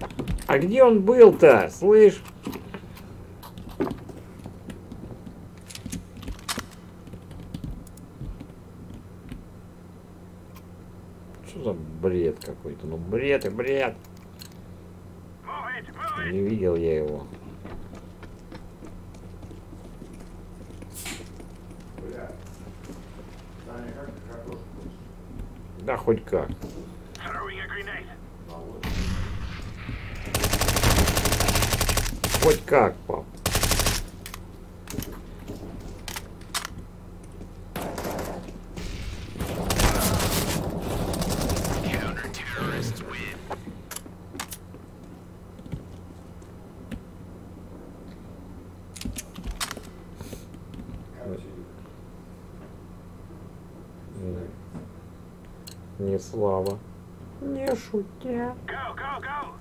А где он был-то? Слышь? Что за бред какой-то? Ну бред и бред. Не видел я его. Да хоть как. Хоть как, пап. Не слава. Не шутя. Go, go, go!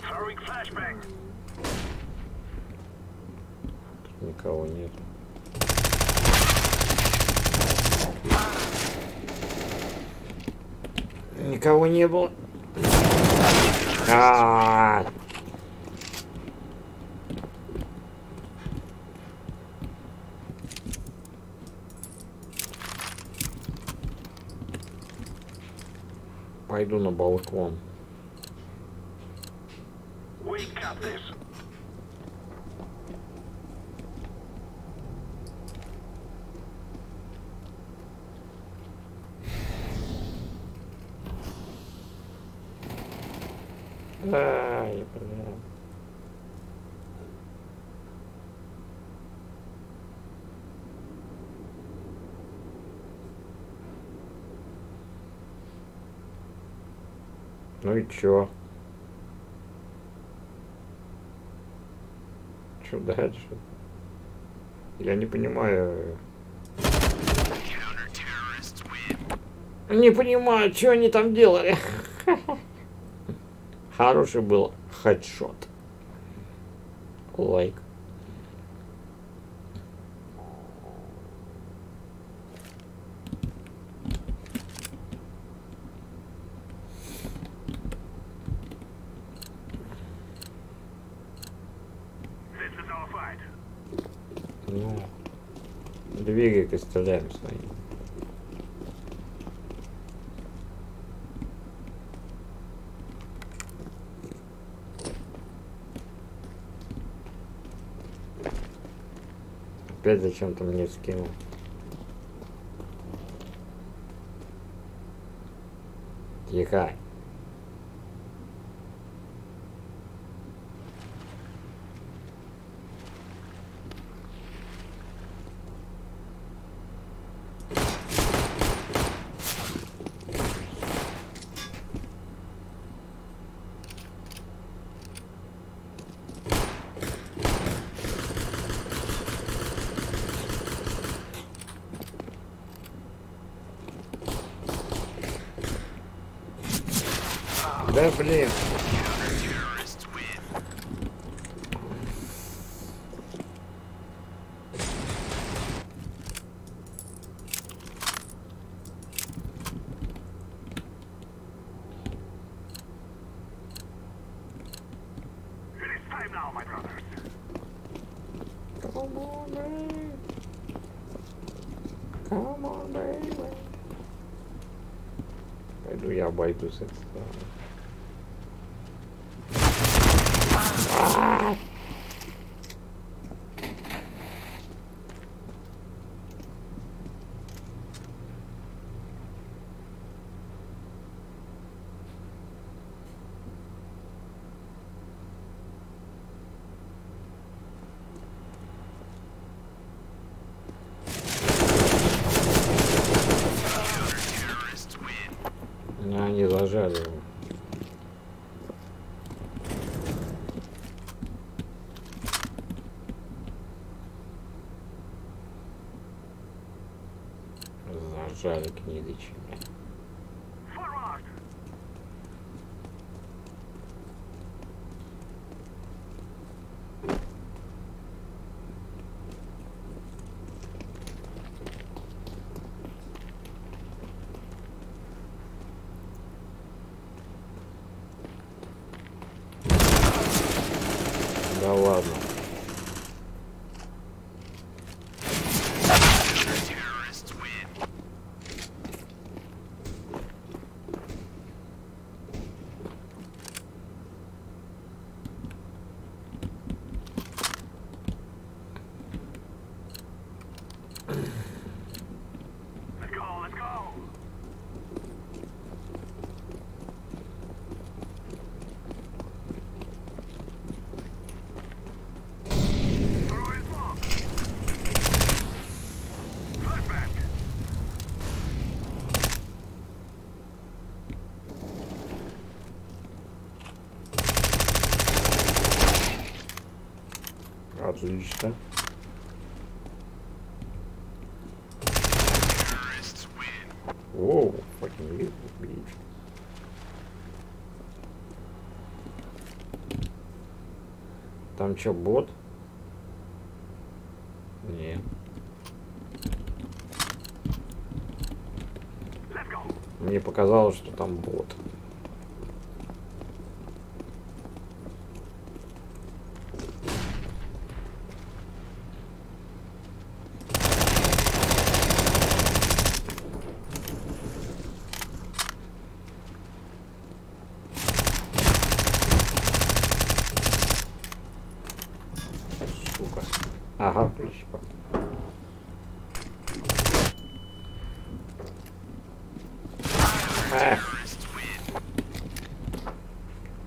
Throwing flashbang. Тут никого нет. Никого не было. Пойду на балкон. We got this. Ай, бля. Ну и чё? Чё дальше? Я не понимаю. Не понимаю, что они там делали. Хороший был хедшот. Лайк. Ну, двигай-ка, стреляем свои. Опять зачем-то мне скинул. Тихо. Да блин. It is time now, my brothers. Пойду я обойду с этой стороны. Они зажали его. Зажали книгичи. Да ладно. Отлично. Воу, fucking bitch. Там что, бот? Нет. Мне показалось, что там бот. Ага, прищепа.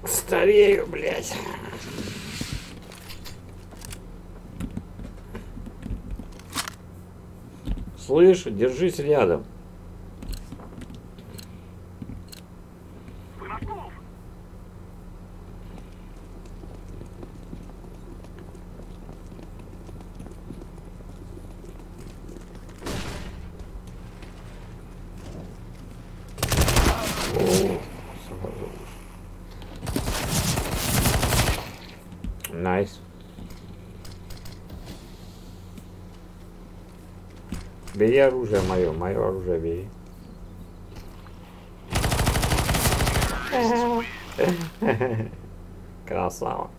Старею, блядь. Слышь, держись рядом. Найс. Бери оружие мое оружие бери. Красава.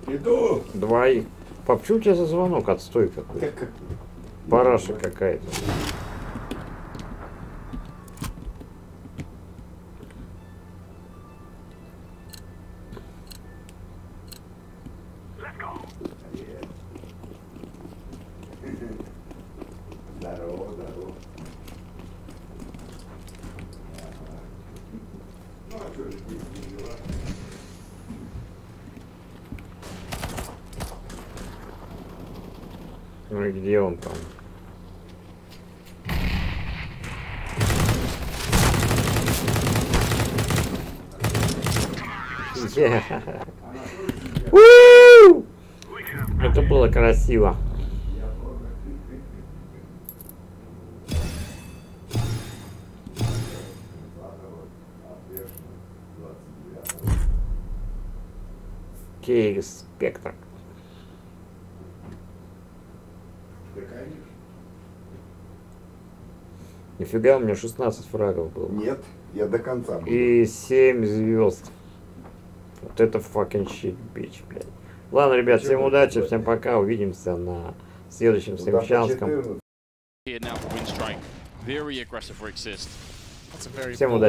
Иду. Двоих. Пап, что у тебя за звонок? Отстой какой-то. Параша какая-то. Здорово, здорово. Ну, а что же, не дела? Ну и где он там? Это было красиво. Кейс Спектр. Нифига, у меня 16 фрагов было. Нет, я до конца. И 7 звезд. Вот это fucking shit, bitch, блядь. Ладно, ребят, всем удачи, всем пока, увидимся на следующем Всемчанском. Here now for Winstrike. Very aggressive for Exist. That's a very Всем удачи.